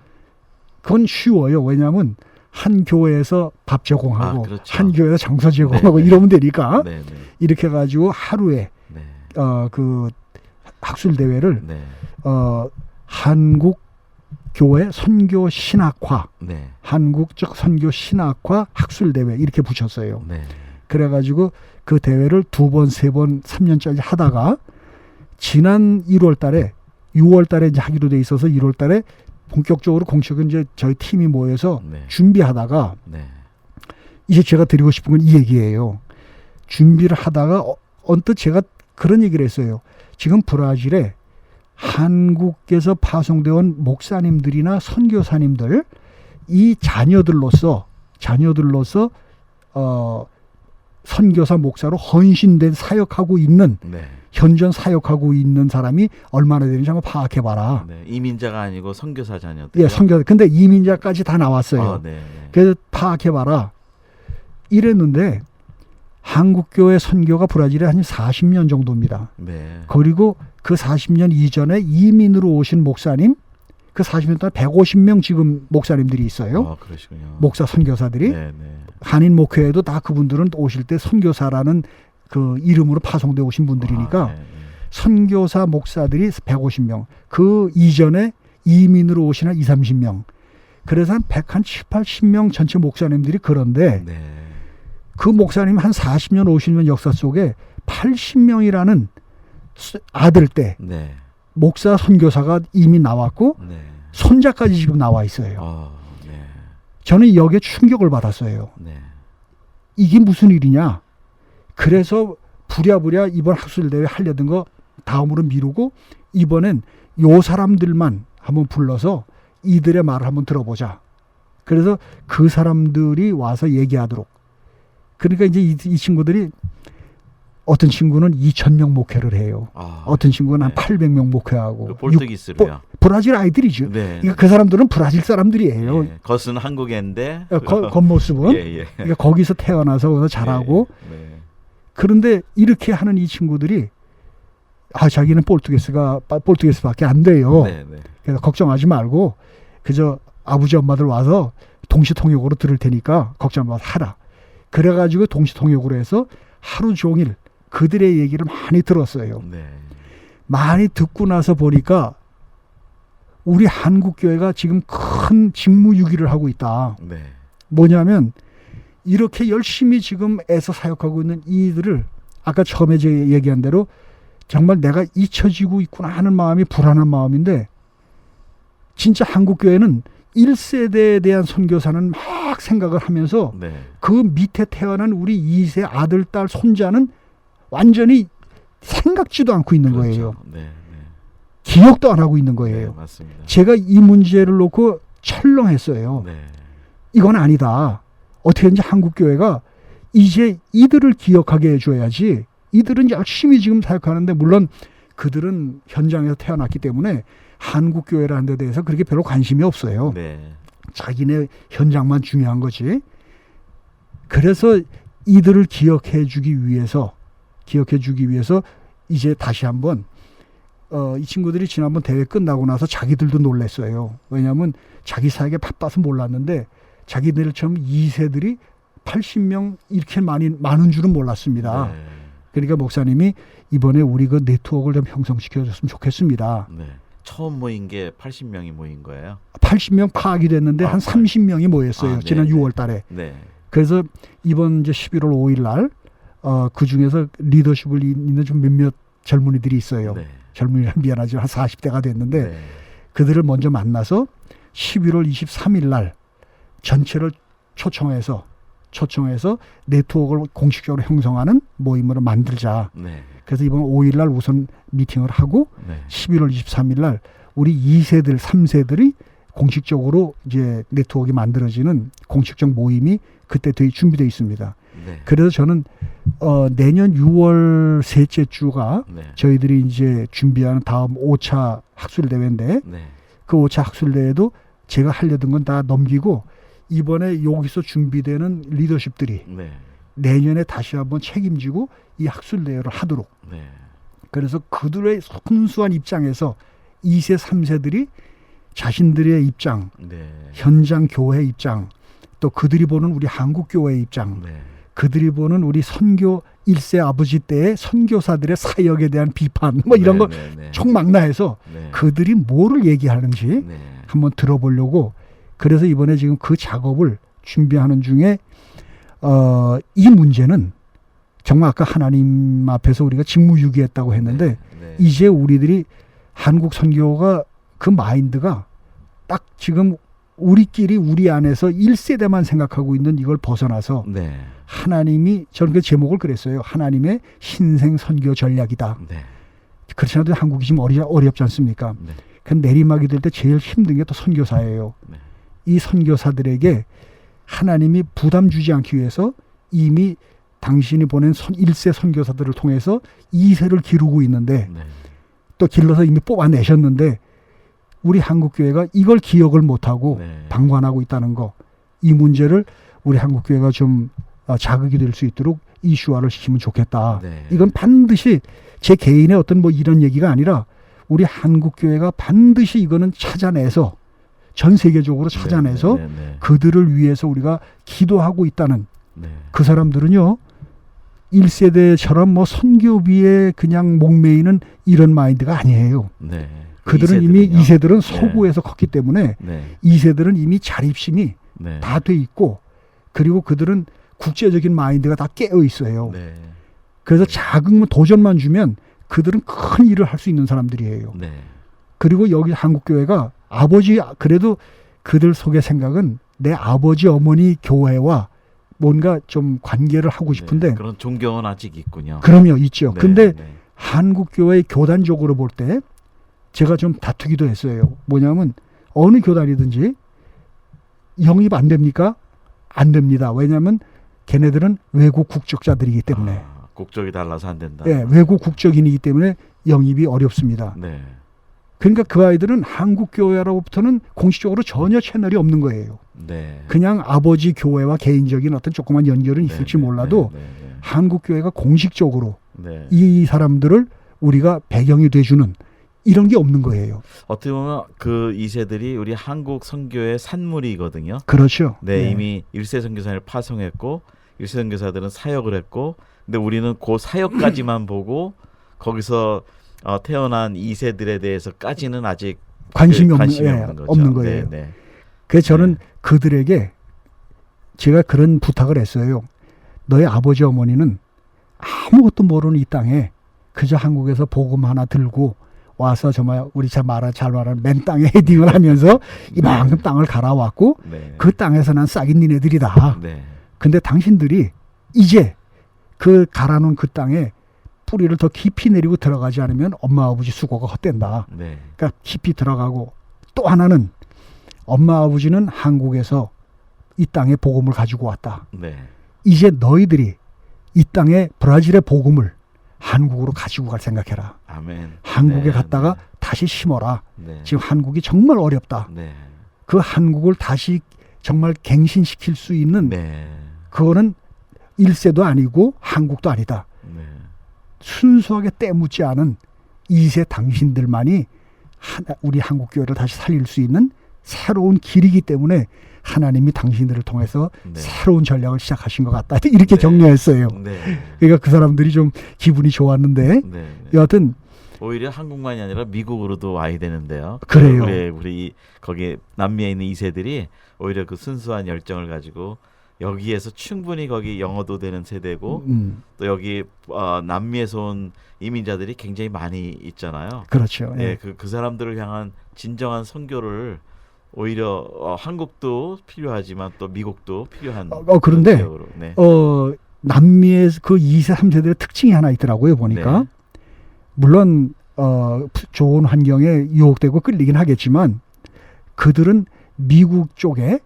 그건 쉬워요. 왜냐하면 한 교회에서 밥 제공하고 그렇죠. 한 교회에서 장소 제공하고 네, 네. 이러면 되니까 네, 네. 이렇게 해가지고 하루에 네. 학술 대회를 네. 한국 교회 선교 신학화, 네. 한국적 선교 신학화 학술 대회 이렇게 붙였어요. 네. 그래가지고 그 대회를 2번, 3번, 3년짜리 하다가 지난 1월달에 6월달에 이제 하기로 돼 있어서 1월달에 본격적으로 공식은 이제 저희 팀이 모여서 네. 준비하다가 네. 이제 제가 드리고 싶은 건 이 얘기예요. 준비를 하다가 언뜻 제가 그런 얘기를 했어요. 지금 브라질에 한국에서 파송되어 온 목사님들이나 선교사님들 이 자녀들로서 선교사 목사로 헌신된 사역하고 있는 네. 현존 사역하고 있는 사람이 얼마나 되는지 한번 파악해봐라. 네. 이민자가 아니고 선교사 자녀들. 예, 선교사. 근데 이민자까지 다 나왔어요. 네. 네. 그래서 파악해봐라. 이랬는데 한국교회 선교가 브라질에 한 40년 정도입니다. 네. 그리고 그 40년 이전에 이민으로 오신 목사님, 그 40년 동안 150명 지금 목사님들이 있어요. 그러시군요. 목사 선교사들이. 네. 네. 한인 목회에도 다 그분들은 오실 때 선교사라는 그 이름으로 파송되어 오신 분들이니까 네. 네. 선교사 목사들이 150명. 그 이전에 이민으로 오신 한 20, 30명. 그래서 한 170, 80명 전체 목사님들이 그런데 네. 그 목사님 한 40년, 50년 역사 속에 80명이라는 아들 때 네. 목사 선교사가 이미 나왔고 네. 손자까지 지금 나와 있어요. 네. 저는 여기에 충격을 받았어요. 네. 이게 무슨 일이냐. 그래서 부랴부랴 이번 학술대회 하려던 거 다음으로 미루고 이번엔 요 사람들만 한번 불러서 이들의 말을 한번 들어보자. 그래서 그 사람들이 와서 얘기하도록. 그러니까 이제 이 친구들이 어떤 친구는 2,000명 목회를 해요. 어떤 친구는 한 네. 800명 목회하고. 그 볼트기스로요. 브라질 아이들이죠. 네. 그러니까 그 사람들은 브라질 사람들이에요. 예. 겉은 한국인데 겉모습은. 예. 그러니까 거기서 태어나서 자라고. 네. 그런데 이렇게 하는 이 친구들이 자기는 볼트게스밖에 안 돼요. 네. 네. 그래서 걱정하지 말고 그저 아버지 엄마들 와서 동시통역으로 들을 테니까 걱정 마서 하라. 그래가지고 동시통역으로 해서 하루 종일 그들의 얘기를 많이 들었어요. 네. 많이 듣고 나서 보니까 우리 한국교회가 지금 큰 직무유기를 하고 있다. 네. 뭐냐면 이렇게 열심히 지금 애써 사역하고 있는 이들을 아까 처음에 제가 얘기한 대로 정말 내가 잊혀지고 있구나 하는 마음이 불안한 마음인데 진짜 한국교회는 1세대에 대한 선교사는 막 생각을 하면서 네. 그 밑에 태어난 우리 2세 아들, 딸, 손자는 완전히 생각지도 않고 있는 거예요. 네. 네. 기억도 안 하고 있는 거예요. 네, 맞습니다. 제가 이 문제를 놓고 철렁했어요. 네. 이건 아니다. 어떻게든지 한국교회가 이제 이들을 기억하게 해줘야지. 이들은 열심히 지금 사역하는데 물론 그들은 현장에서 태어났기 때문에 한국교회라는 데 대해서 그렇게 별로 관심이 없어요. 네. 자기네 현장만 중요한 거지. 그래서 이들을 기억해 주기 위해서 이제 다시 한번 이 친구들이 지난번 대회 끝나고 나서 자기들도 놀랐어요. 왜냐하면 자기 사역에 바빠서 몰랐는데 자기들처럼 2세들이 80명 이렇게 많은 줄은 몰랐습니다. 네. 그러니까 목사님이 이번에 우리 그 네트워크를 좀 형성시켜 줬으면 좋겠습니다. 네. 처음 모인 게 80명이 모인 거예요? 80명 파악이 됐는데 한 30명이 모였어요. 네. 지난 6월 달에. 네. 그래서 이번 이제 11월 5일 날 그 중에서 리더십을 있는 좀 몇몇 젊은이들이 있어요. 네. 젊은이라 미안하지만 한 40대가 됐는데 네. 그들을 먼저 만나서 11월 23일 날 전체를 초청해서 네트워크를 공식적으로 형성하는 모임으로 만들자. 네. 그래서 이번 5일 날 우선 미팅을 하고 네. 11월 23일 날 우리 2세들, 3세들이 공식적으로 이제 네트워크가 만들어지는 공식적 모임이 그때 준비되어 있습니다. 네. 그래서 저는 내년 6월 셋째 주가 네. 저희들이 이제 준비하는 다음 5차 학술대회인데 네. 그 5차 학술대회도 제가 하려던 건 다 넘기고 이번에 여기서 준비되는 리더십들이 네. 내년에 다시 한번 책임지고 이 학술대회를 하도록. 네. 그래서 그들의 순수한 입장에서 2세, 3세들이 자신들의 입장, 네. 현장 교회 입장, 또 그들이 보는 우리 한국 교회의 입장, 네. 그들이 보는 우리 선교 일세 아버지 때의 선교사들의 사역에 대한 비판 뭐 이런 거 총망라해서 그들이 뭐를 얘기하는지 한번 들어보려고 그래서 이번에 지금 그 작업을 준비하는 중에 이 문제는 정말 아까 하나님 앞에서 우리가 직무유기했다고 했는데 이제 우리들이 한국 선교가 그 마인드가 딱 지금 우리끼리 우리 안에서 1세대만 생각하고 있는 이걸 벗어나서 하나님이 저는 그 제목을 그랬어요. 하나님의 신생 선교 전략이다. 그렇지 않아도 한국이 지금 어렵지 않습니까? 그 내리막이 될 때 제일 힘든 게 또 선교사예요. 이 선교사들에게 하나님이 부담 주지 않기 위해서 이미 당신이 보낸 1세 선교사들을 통해서 2세를 기르고 있는데 또 길러서 이미 뽑아내셨는데 우리 한국교회가 이걸 기억을 못하고 방관하고 있다는 거 이 문제를 우리 한국교회가 좀 자극이 될 수 있도록 이슈화를 시키면 좋겠다. 이건 반드시 제 개인의 어떤 뭐 이런 얘기가 아니라 우리 한국교회가 반드시 이거는 찾아내서 전 세계적으로 찾아내서 그들을 위해서 우리가 기도하고 있다는 그 사람들은요 1세대처럼 뭐 선교비에 그냥 목매이는 이런 마인드가 아니에요. 그들은 이미 2세들은 서구에서 컸기 때문에 2세들은 이미 자립심이 다 돼 있고 그리고 그들은 국제적인 마인드가 다 깨어 있어요. 그래서 자극만 도전만 주면 그들은 큰 일을 할 수 있는 사람들이에요. 그리고 여기 한국교회가 아버지 그래도 그들 속의 생각은 내 아버지 어머니 교회와 뭔가 좀 관계를 하고 싶은데 그런 존경은 아직 있군요. 그럼요 있죠. 근데 한국교회 교단적으로 볼 때 제가 좀 다투기도 했어요. 뭐냐면 어느 교단이든지 영입 안 됩니까? 안 됩니다. 왜냐하면 걔네들은 외국 국적자들이기 때문에 국적이 달라서 안 된다. 외국 국적인이기 때문에 영입이 어렵습니다. 그러니까 그 아이들은 한국교회로부터는 공식적으로 전혀 채널이 없는 거예요. 그냥 아버지 교회와 개인적인 어떤 조그만 연결은 있을지 몰라도 한국교회가 공식적으로 이 사람들을 우리가 배경이 돼주는 이런 게 없는 거예요. 어떻게 보면 그 2세들이 우리 한국 선교의 산물이거든요. 그렇죠. 이미 1세 선교사를 파송했고 1세 선교사들은 사역을 했고 근데 우리는 그 사역까지만 보고 거기서 태어난 2세들에 대해서까지는 아직 관심이 없는 거예요. 그래서 저는 그들에게 제가 그런 부탁을 했어요. 너희 아버지 어머니는 아무것도 모르는 이 땅에 그저 한국에서 복음 하나 들고 와서 정말 우리 잘 말하는 맨 땅에 헤딩을 하면서 이만큼 땅을 갈아왔고 그 땅에서 난 싹인 니네들이다. 근데 당신들이 이제 그 갈아놓은 그 땅에 뿌리를 더 깊이 내리고 들어가지 않으면 엄마 아버지 수고가 헛된다. 그러니까 깊이 들어가고 또 하나는 엄마 아버지는 한국에서 이 땅에 복음을 가지고 왔다. 이제 너희들이 이 땅에 브라질의 복음을 한국으로 가지고 갈 생각해라. 한국에 갔다가 다시 심어라. 지금 한국이 정말 어렵다. 그 한국을 다시 정말 갱신시킬 수 있는 그거는 1세도 아니고 한국도 아니다. 순수하게 때묻지 않은 2세 당신들만이 우리 한국교회를 다시 살릴 수 있는 새로운 길이기 때문에 하나님이 당신들을 통해서 새로운 전략을 시작하신 것 같다. 이렇게 격려했어요. 그러니까 그 사람들이 좀 기분이 좋았는데 여하튼 오히려 한국만이 아니라 미국으로도 와야 되는데요. 그래요. 우리 거기 남미에 있는 2세들이 오히려 그 순수한 열정을 가지고 여기에서 충분히 거기 영어도 되는 세대고 또 여기 남미에서 온 이민자들이 굉장히 많이 있잖아요. 그렇죠. 그 사람들을 향한 진정한 선교를 오히려 한국도 필요하지만 또 미국도 필요한. 그런데 남미의 그 2세, 3세들의 특징이 하나 있더라고요. 보니까 물론 좋은 환경에 유혹되고 끌리긴 하겠지만 그들은 미국 쪽에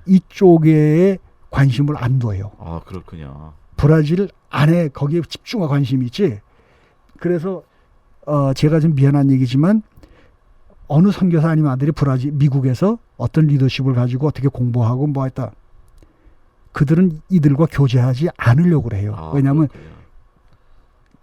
이쪽에 관심을 안 둬요. 그렇군요. 브라질 안에 거기에 집중과 관심이 있지. 그래서 제가 좀 미안한 얘기지만 어느 선교사 아니면 아들이 미국에서 어떤 리더십을 가지고 어떻게 공부하고 뭐 했다. 그들은 이들과 교제하지 않으려고 그래요. 왜냐하면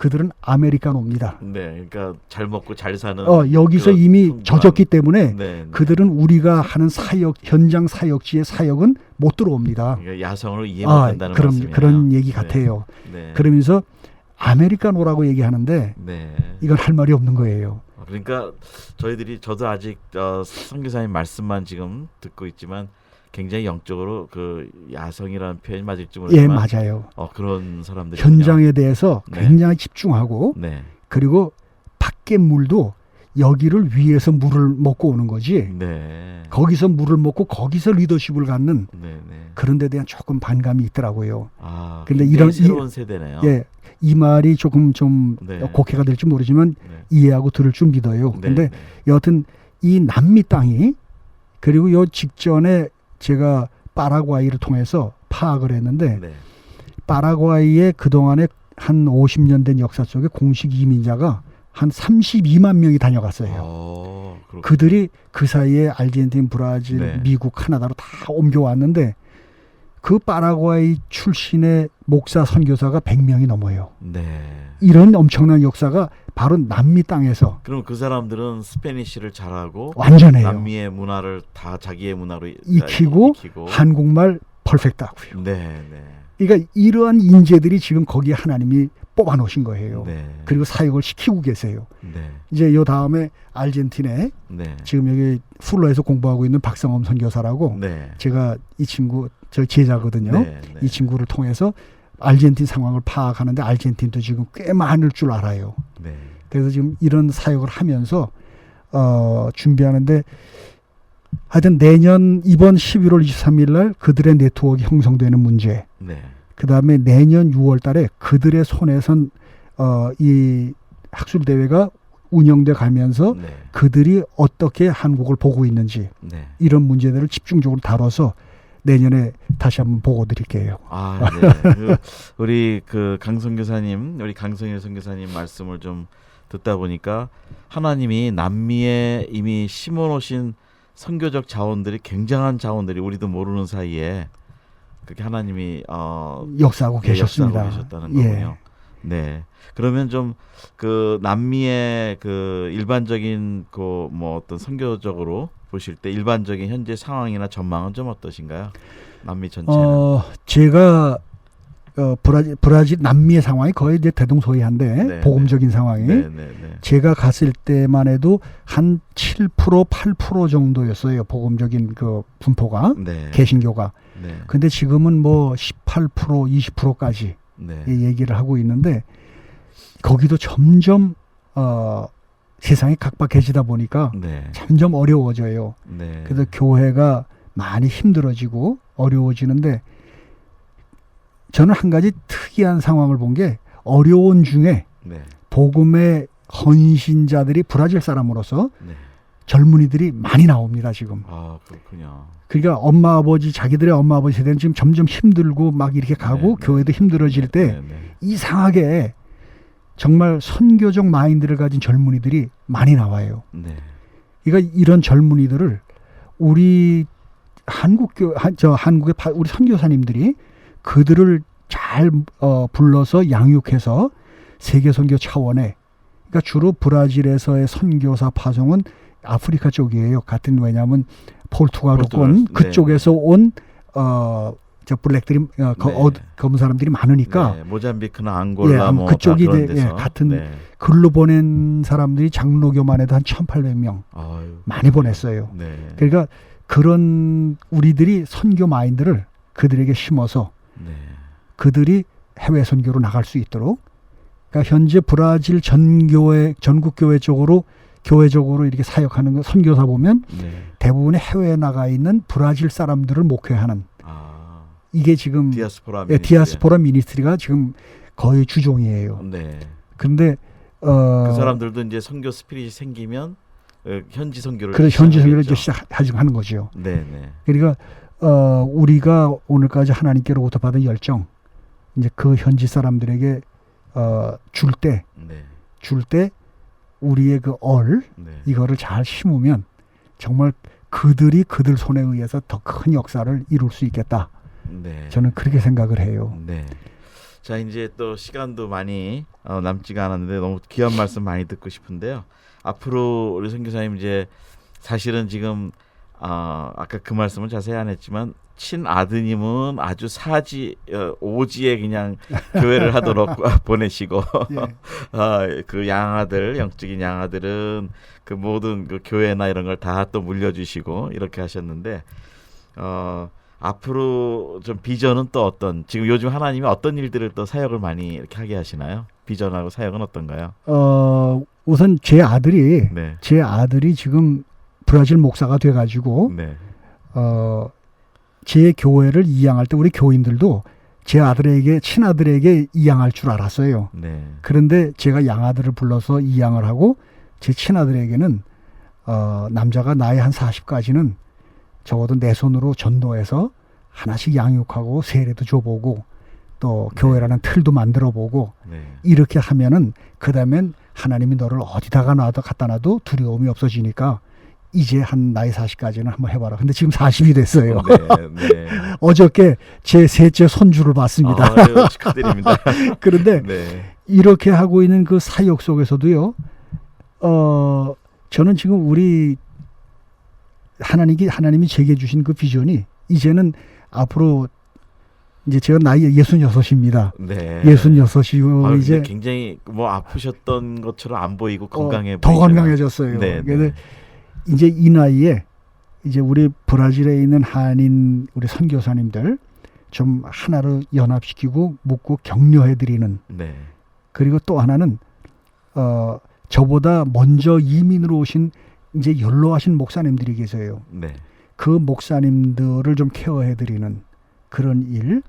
그들은 아메리카노입니다. 네, 그러니까 잘 먹고 잘 사는. 여기서 그런 이미 풍부한- 젖었기 때문에 네, 네. 그들은 우리가 하는 사역, 현장 사역지의 사역은 못 들어옵니다. 그러니까 야성을 이해 못한다는 말씀이네요. 그런 얘기 네. 같아요. 네. 그러면서 아메리카노라고 얘기하는데 네. 이건 할 말이 없는 거예요. 그러니까 저도 아직 선교사님 말씀만 지금 듣고 있지만 굉장히 영적으로 그 야성이라는 표현이 맞을지 예, 모르지만 맞아요. 그런 사람들이 현장에 대해서 네. 굉장히 집중하고 네. 그리고 밖에 물도 여기를 위해서 물을 먹고 오는 거지. 네. 거기서 물을 먹고 거기서 리더십을 갖는 네, 네. 그런 데 대한 조금 반감이 있더라고요. 아, 근데 굉장히 이런 새로운 세대네요. 예, 이 말이 조금 좀 네. 곡해가 될지 모르지만 네. 이해하고 들을 줄 믿어요. 네, 근데 네. 여하튼 이 남미 땅이 그리고 요 직전에 제가 파라과이를 통해서 파악을 했는데 네. 파라과이의 그동안에 한 50년 된 역사 속에 공식 이민자가 한 32만 명이 다녀갔어요. 그렇군요. 그들이 그 사이에 아르헨티나, 브라질, 네. 미국, 카나다로 다 옮겨왔는데 그 파라과이 출신의 목사 선교사가 100명이 넘어요. 네. 이런 엄청난 역사가 바로 남미 땅에서 그럼 그 사람들은 스페니쉬를 잘하고 완전해요. 남미의 문화를 다 자기의 문화로 익히고 한국말 퍼펙트하고요. 네, 네. 그러니까 이러한 인재들이 지금 거기에 하나님이 뽑아놓으신 거예요. 네. 그리고 사역을 시키고 계세요. 네. 이제 요 다음에 아르헨티나에 네. 지금 여기 풀로에서 공부하고 있는 박성엄 선교사라고 네. 제가 이 친구 저 제자거든요. 네, 네. 이 친구를 통해서 아르헨티나 상황을 파악하는데 아르헨티나도 지금 꽤 많을 줄 알아요. 네. 그래서 지금 이런 사역을 하면서 준비하는데 하여튼 내년 이번 11월 23일 날 그들의 네트워크 형성되는 문제, 네. 그 다음에 내년 6월 달에 그들의 손에선 이 학술 대회가 운영돼 가면서 네. 그들이 어떻게 한국을 보고 있는지 네. 이런 문제들을 집중적으로 다뤄서 내년에 다시 한번 보고 드릴게요. 아, 네. 우리 그 강선교사님, 우리 강성일 선교사님 말씀을 좀 듣다 보니까 하나님이 남미에 이미 심어놓으신 선교적 자원들이 굉장한 자원들이 우리도 모르는 사이에 그렇게 하나님이 역사하고 계셨습니다. 역사하고 계셨다는 예. 거군요. 네. 그러면 좀 그 남미의 그 일반적인 그 뭐 어떤 선교적으로 보실 때 일반적인 현재 상황이나 전망은 좀 어떠신가요? 남미 전체는. 제가 브라질 남미의 상황이 거의 이제 대동소이한데 네, 복음적인 상황이 네, 네, 네. 제가 갔을 때만 해도 한 7% 8% 정도였어요. 복음적인 그 분포가 네. 개신교가. 네. 근데 지금은 뭐 18% 20%까지 네. 얘기를 하고 있는데 거기도 점점 세상이 각박해지다 보니까 네. 점점 어려워져요. 네. 그래서 교회가 많이 힘들어지고 어려워지는데 저는 한 가지 특이한 상황을 본 게 어려운 중에 네. 복음의 헌신자들이 브라질 사람으로서 네. 젊은이들이 많이 나옵니다 지금. 아, 그렇군요. 그러니까 엄마 아버지 자기들의 엄마 아버지 세대는 지금 점점 힘들고 막 이렇게 가고 네, 교회도 힘들어질 때 네, 네. 이상하게 정말 선교적 마인드를 가진 젊은이들이 많이 나와요. 네. 그러니까 이런 젊은이들을 우리 한국의 우리 선교사님들이 그들을 잘 불러서 양육해서 세계 선교 차원에 그러니까 주로 브라질에서의 선교사 파송은 아프리카 쪽이에요. 같은 왜냐하면 포르투갈권 네. 그쪽에서 온 저 블랙들이 검은 사람들이 많으니까 네. 모잠비크나 앙골라 예, 뭐 그쪽이 다 그런 데서 같은 네. 글로 보낸 사람들이 장로교만 해도 한 1,800명 아유. 많이 보냈어요. 네. 그러니까 그런 우리들이 선교 마인드를 그들에게 심어서 네. 그들이 해외 선교로 나갈 수 있도록 그러니까 현재 브라질 전국 교회 쪽으로 교회적으로 이렇게 사역하는 거 선교사 보면 네. 대부분의 해외에 나가 있는 브라질 사람들을 목회하는 이게 지금 디아스포라 미니스트리가 지금 거의 주종이에요. 네. 그런데 그 사람들도 이제 선교 스피릿이 생기면 현지 선교를 그래서 현지 선교를 이제 시작하는 거죠. 네, 네. 그러니까 우리가 오늘까지 하나님께로부터 받은 열정 이제 그 현지 사람들에게 줄 때 우리의 그 네. 이거를 잘 심으면 정말 그들이 그들 손에 의해서 더 큰 역사를 이룰 수 있겠다. 네. 저는 그렇게 생각을 해요. 네. 자, 이제 또 시간도 많이 남지가 않았는데 너무 귀한 말씀 많이 듣고 싶은데요. 앞으로 우리 선교사님 이제 사실은 지금 아까 그 말씀은 자세히 안 했지만 친아드님은 아주 오지에 그냥 교회를 하도록 보내시고 예. 그 양아들, 영적인 양아들은 그 모든 그 교회나 이런 걸 다 또 물려주시고 이렇게 하셨는데 앞으로 좀 비전은 또 어떤, 지금 요즘 하나님이 어떤 일들을 또 사역을 많이 이렇게 하게 하시나요? 비전하고 사역은 어떤가요? 우선 제 아들이 네. 지금 브라질 목사가 돼가지고 네. 제 교회를 이양할 때 우리 교인들도 제 친아들에게 이양할 줄 알았어요. 네. 그런데 제가 양아들을 불러서 이양을 하고 제 친아들에게는 남자가 나이 한 40까지는 적어도 내 손으로 전도해서 하나씩 양육하고 세례도 줘보고 또 교회라는 틀도 만들어보고 네. 이렇게 하면은 그 다음엔 하나님이 너를 어디다가 갖다 놔도 두려움이 없어지니까 이제 한 나이 40까지는 한번 해봐라. 근데 지금 40이 됐어요. 네. 어저께 제 셋째 손주를 봤습니다. 네, 축하드립니다. 그런데 네. 이렇게 하고 있는 그 사역 속에서도요. 저는 지금 우리 하나님이 제게 주신 그 비전이 이제는 앞으로 이제 제가 나이 66입니다. 네. 66이고 이제 굉장히 뭐 아프셨던 것처럼 안 보이고 건강해 더 보이잖아요. 건강해졌어요. 네. 그래서 이제 이 나이에 이제 우리 브라질에 있는 한인 우리 선교사님들 좀 하나로 연합시키고 묶고 격려해드리는, 네. 그리고 또 하나는 저보다 먼저 이민으로 오신 이제 연로하신 목사님들이 계세요. 네. 그 목사님들을 좀 케어해드리는 그런 일,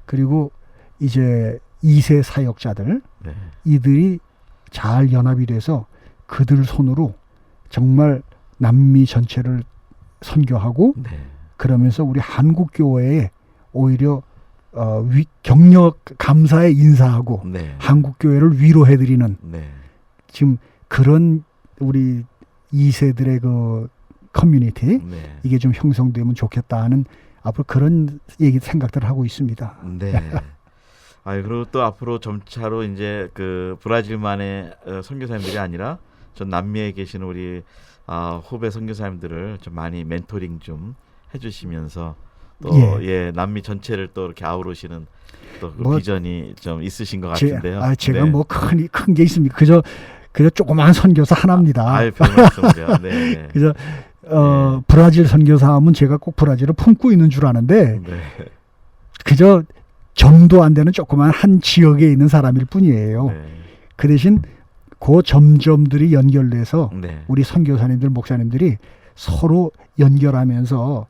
그리고 이제 2세 사역자들 네. 이들이 잘 연합이 돼서 그들 손으로 정말 남미 전체를 선교하고 네. 그러면서 우리 한국 교회에 오히려 격려 감사의 인사하고 네. 한국 교회를 위로해드리는 네. 지금 그런 우리 2세들의 그 커뮤니티 네. 이게 좀 형성되면 좋겠다 하는 앞으로 그런 생각들을 하고 있습니다. 네. 그리고 또 앞으로 점차로 이제 그 브라질만의 선교사님들이 아니라 전 남미에 계시는 우리 후배 선교사님들을 좀 많이 멘토링 좀 해주시면서 또 남미 전체를 또 이렇게 아우르시는 또 그 비전이 좀 있으신 것 같은데요. 제가 네. 뭐 큰 게 있습니까? 그저 조그마한 선교사 하나입니다. 별 말씀을요. 네. 그래서 브라질 선교사 하면 제가 꼭 브라질을 품고 있는 줄 아는데 네. 그저 점도 안 되는 조그마한 한 지역에 있는 사람일 뿐이에요. 네. 그 대신 그 점점들이 연결돼서 네. 우리 선교사님들, 목사님들이 서로 연결하면서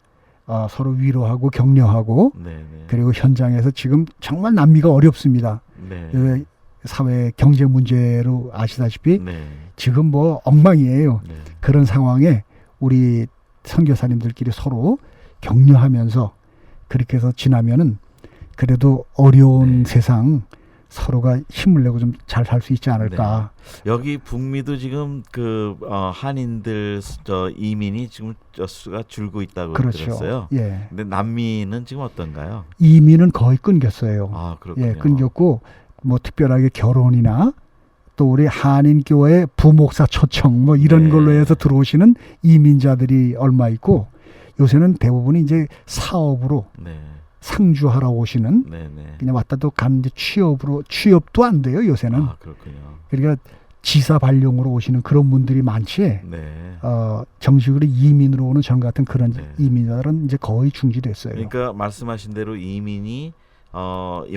서로 위로하고 격려하고 네. 그리고 현장에서 지금 정말 남미가 어렵습니다. 네. 사회 경제 문제로 아시다시피 네. 지금 뭐 엉망이에요. 네. 그런 상황에 우리 선교사님들끼리 서로 격려하면서 그렇게 해서 지나면은 그래도 어려운 세상 서로가 힘을 내고 좀 잘 살 수 있지 않을까. 네. 여기 북미도 지금 그 한인들 이민이 지금 수가 줄고 있다고 들었어요. 예. 근데 남미는 지금 어떤가요? 이민은 거의 끊겼어요. 그렇군요. 예, 끊겼고 뭐 특별하게 결혼이나 또 우리 한인 교회 부목사 초청 뭐 이런 걸로 해서 들어오시는 이민자들이 얼마 있고 요새는 대부분이 이제 사업으로 상주하러 오시는 그냥 왔다도 간 이제 취업도 안 돼요 요새는. 그렇군요. 그러니까 지사 발령으로 오시는 그런 분들이 많지. 네. 정식으로 이민으로 오는 전 같은 그런 이민자들은 이제 거의 중지됐어요. 그러니까 말씀하신 대로 이민이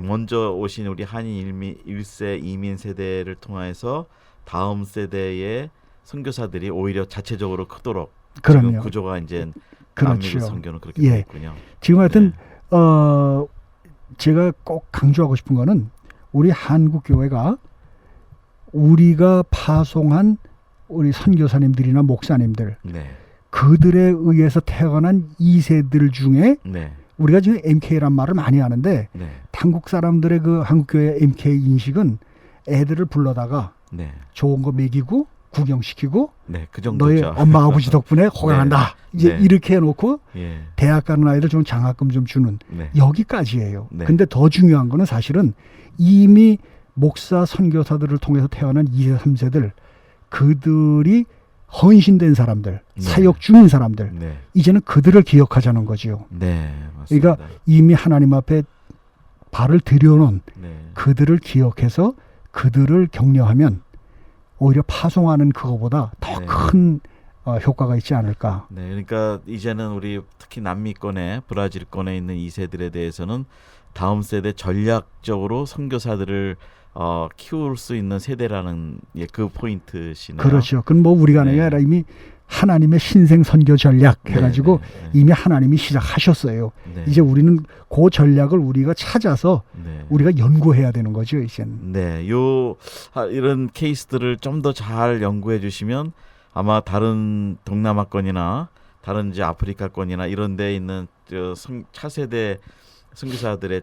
먼저 오신 우리 한인 1세 이민 세대를 통해서 다음 세대의 선교사들이 오히려 자체적으로 크도록 지금 구조가 이제 남미 선교는 그렇게 되어 있군요. 지금 하여튼 제가 꼭 강조하고 싶은 거는 우리 한국 교회가 우리가 파송한 우리 선교사님들이나 목사님들 그들에 의해서 태어난 2세들 중에 우리가 지금 MK란 말을 많이 하는데 한국 사람들의 그 한국교회 MK 인식은 애들을 불러다가 좋은 거 먹이고 구경시키고 네, 그 너희 정도죠. 엄마 아버지 덕분에 호강한다. 이제 네. 이렇게 해놓고 예. 대학 가는 아이들 좀 장학금 좀 주는 네. 여기까지예요. 네. 근데 더 중요한 거는 사실은 이미 목사 선교사들을 통해서 태어난 2세 3세들 그들이 헌신된 사람들, 네. 사역 중인 사람들 네. 이제는 그들을 기억하자는 거지요. 네, 맞습니다. 그러니까 이미 하나님 앞에 발을 들여놓은 네. 그들을 기억해서 그들을 격려하면 오히려 파송하는 그거보다 더 네. 큰 효과가 있지 않을까. 네, 그러니까 이제는 우리 특히 남미권에 브라질권에 있는 2세들에 대해서는 다음 세대 전략적으로 선교사들을 키울 수 있는 세대라는 그 포인트시네요. 그렇죠. 그건 뭐 우리가 하는 게 네. 아니라 이미 하나님의 신생 선교 전략 해가지고 네, 네, 이미 하나님이 시작하셨어요. 네. 이제 우리는 그 전략을 우리가 찾아서 네. 우리가 연구해야 되는 거죠, 이제는. 네, 이런 케이스들을 좀 더 잘 연구해 주시면 아마 다른 동남아권이나 다른 이제 아프리카권이나 이런 데 있는 차세대 선교사들의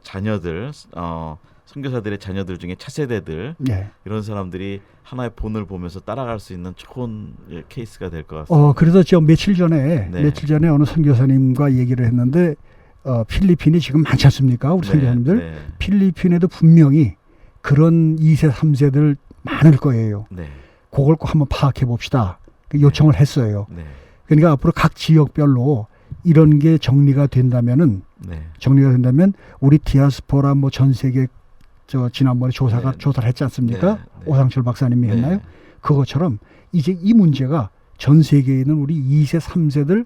자녀들, 선교사들의 자녀들 중에 차세대들 네. 이런 사람들이 하나의 본을 보면서 따라갈 수 있는 좋은 케이스가 될 것 같습니다. 그래서 저 며칠 전에 네. 어느 선교사님과 얘기를 했는데 필리핀이 지금 많지 않습니까? 우리 선교사님들. 네, 필리핀에도 분명히 그런 2세, 3세들 많을 거예요. 네, 그걸 꼭 한번 파악해 봅시다. 요청을 했어요. 네, 그러니까 앞으로 각 지역별로 이런 게 정리가 된다면 우리 디아스포라 뭐 전 세계 지난번에 조사를 했지 않습니까? 네, 네. 오상철 박사님이 네. 했나요? 그것처럼 이제 이 문제가 전 세계에 있는 우리 2세, 3세들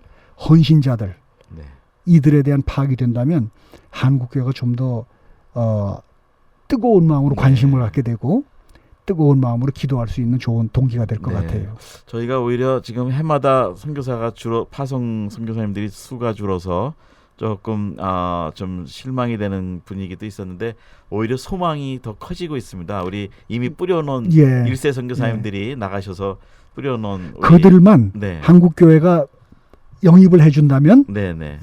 헌신자들 네. 이들에 대한 파악이 된다면 한국교회가 좀 더 뜨거운 마음으로 관심을 갖게 되고 뜨거운 마음으로 기도할 수 있는 좋은 동기가 될 것 네. 같아요. 저희가 오히려 지금 해마다 선교사가 파송 선교사님들이 수가 줄어서 조금 좀 실망이 되는 분위기도 있었는데 오히려 소망이 더 커지고 있습니다. 우리 이미 뿌려놓은 예. 1세 선교사님들이 나가셔서 뿌려놓은 우리, 그들만 네. 한국교회가 영입을 해준다면 네네.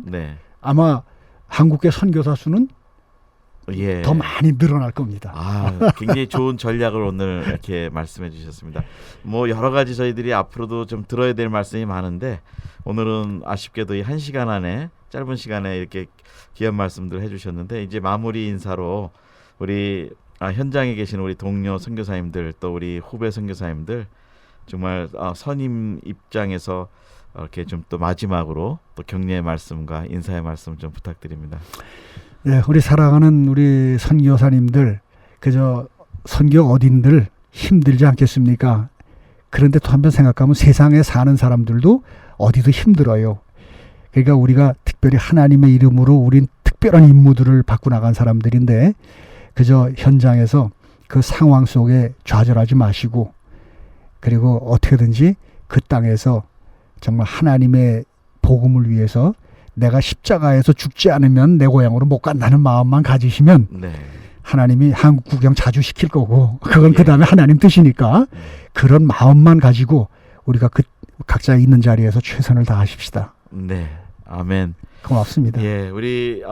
네. 아마 한국교회 선교사 수는 예. 더 많이 늘어날 겁니다. 굉장히 좋은 전략을 오늘 이렇게 말씀해 주셨습니다. 뭐 여러 가지 저희들이 앞으로도 좀 들어야 될 말씀이 많은데 오늘은 아쉽게도 이 1시간 안에 짧은 시간에 이렇게 귀한 말씀들 해주셨는데 이제 마무리 인사로 우리 현장에 계신 우리 동료 선교사님들 또 우리 후배 선교사님들 정말 선임 입장에서 이렇게 좀 또 마지막으로 또 격려의 말씀과 인사의 말씀 좀 부탁드립니다. 네, 우리 사랑하는 우리 선교사님들, 그저 선교 어딘들 힘들지 않겠습니까? 그런데 또 한번 생각하면 세상에 사는 사람들도 어디도 힘들어요. 그러니까 우리가 특별히 하나님의 이름으로 우린 특별한 임무들을 받고 나간 사람들인데 그저 현장에서 그 상황 속에 좌절하지 마시고 그리고 어떻게든지 그 땅에서 정말 하나님의 복음을 위해서 내가 십자가에서 죽지 않으면 내 고향으로 못 간다는 마음만 가지시면 네. 하나님이 한국 구경 자주 시킬 거고 그건 예. 그 다음에 하나님 뜻이니까 그런 마음만 가지고 우리가 그 각자 있는 자리에서 최선을 다하십시다. 네. 아멘. 고맙습니다. 예, 우리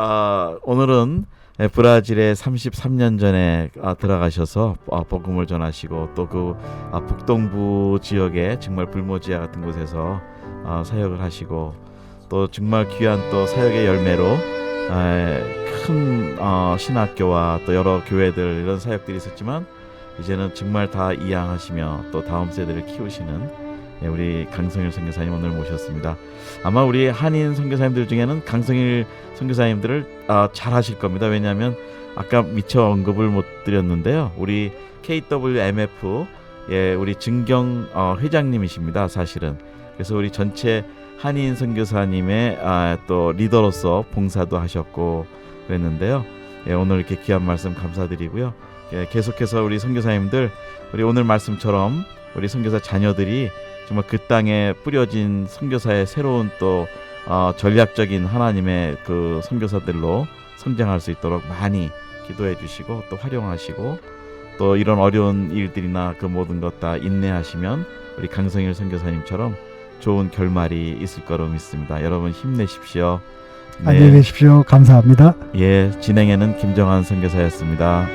오늘은 브라질에 33년 전에 들어가셔서 복음을 전하시고 또 그 북동부 지역에 정말 불모지야 같은 곳에서 사역을 하시고 또 정말 귀한 또 사역의 열매로 큰 신학교와 또 여러 교회들 이런 사역들이 있었지만 이제는 정말 다 이양하시며 또 다음 세대를 키우시는 우리 강성일 선교사님 오늘 모셨습니다. 아마 우리 한인 선교사님들 중에는 강성일 선교사님들을 잘 하실 겁니다. 왜냐하면 아까 미처 언급을 못 드렸는데요. 우리 KWMF 우리 증경 회장님이십니다. 사실은. 그래서 우리 전체 한인 선교사님의 또 리더로서 봉사도 하셨고 그랬는데요. 오늘 이렇게 귀한 말씀 감사드리고요. 계속해서 우리 선교사님들 우리 오늘 말씀처럼 우리 선교사 자녀들이 정말 그 땅에 뿌려진 선교사의 새로운 또 전략적인 하나님의 그 선교사들로 성장할 수 있도록 많이 기도해 주시고 또 활용하시고 또 이런 어려운 일들이나 그 모든 것 다 인내하시면 우리 강성일 선교사님처럼 좋은 결말이 있을 거로 믿습니다. 여러분 힘내십시오. 안녕히 계십시오. 감사합니다. 예, 진행에는 김정한 선교사였습니다.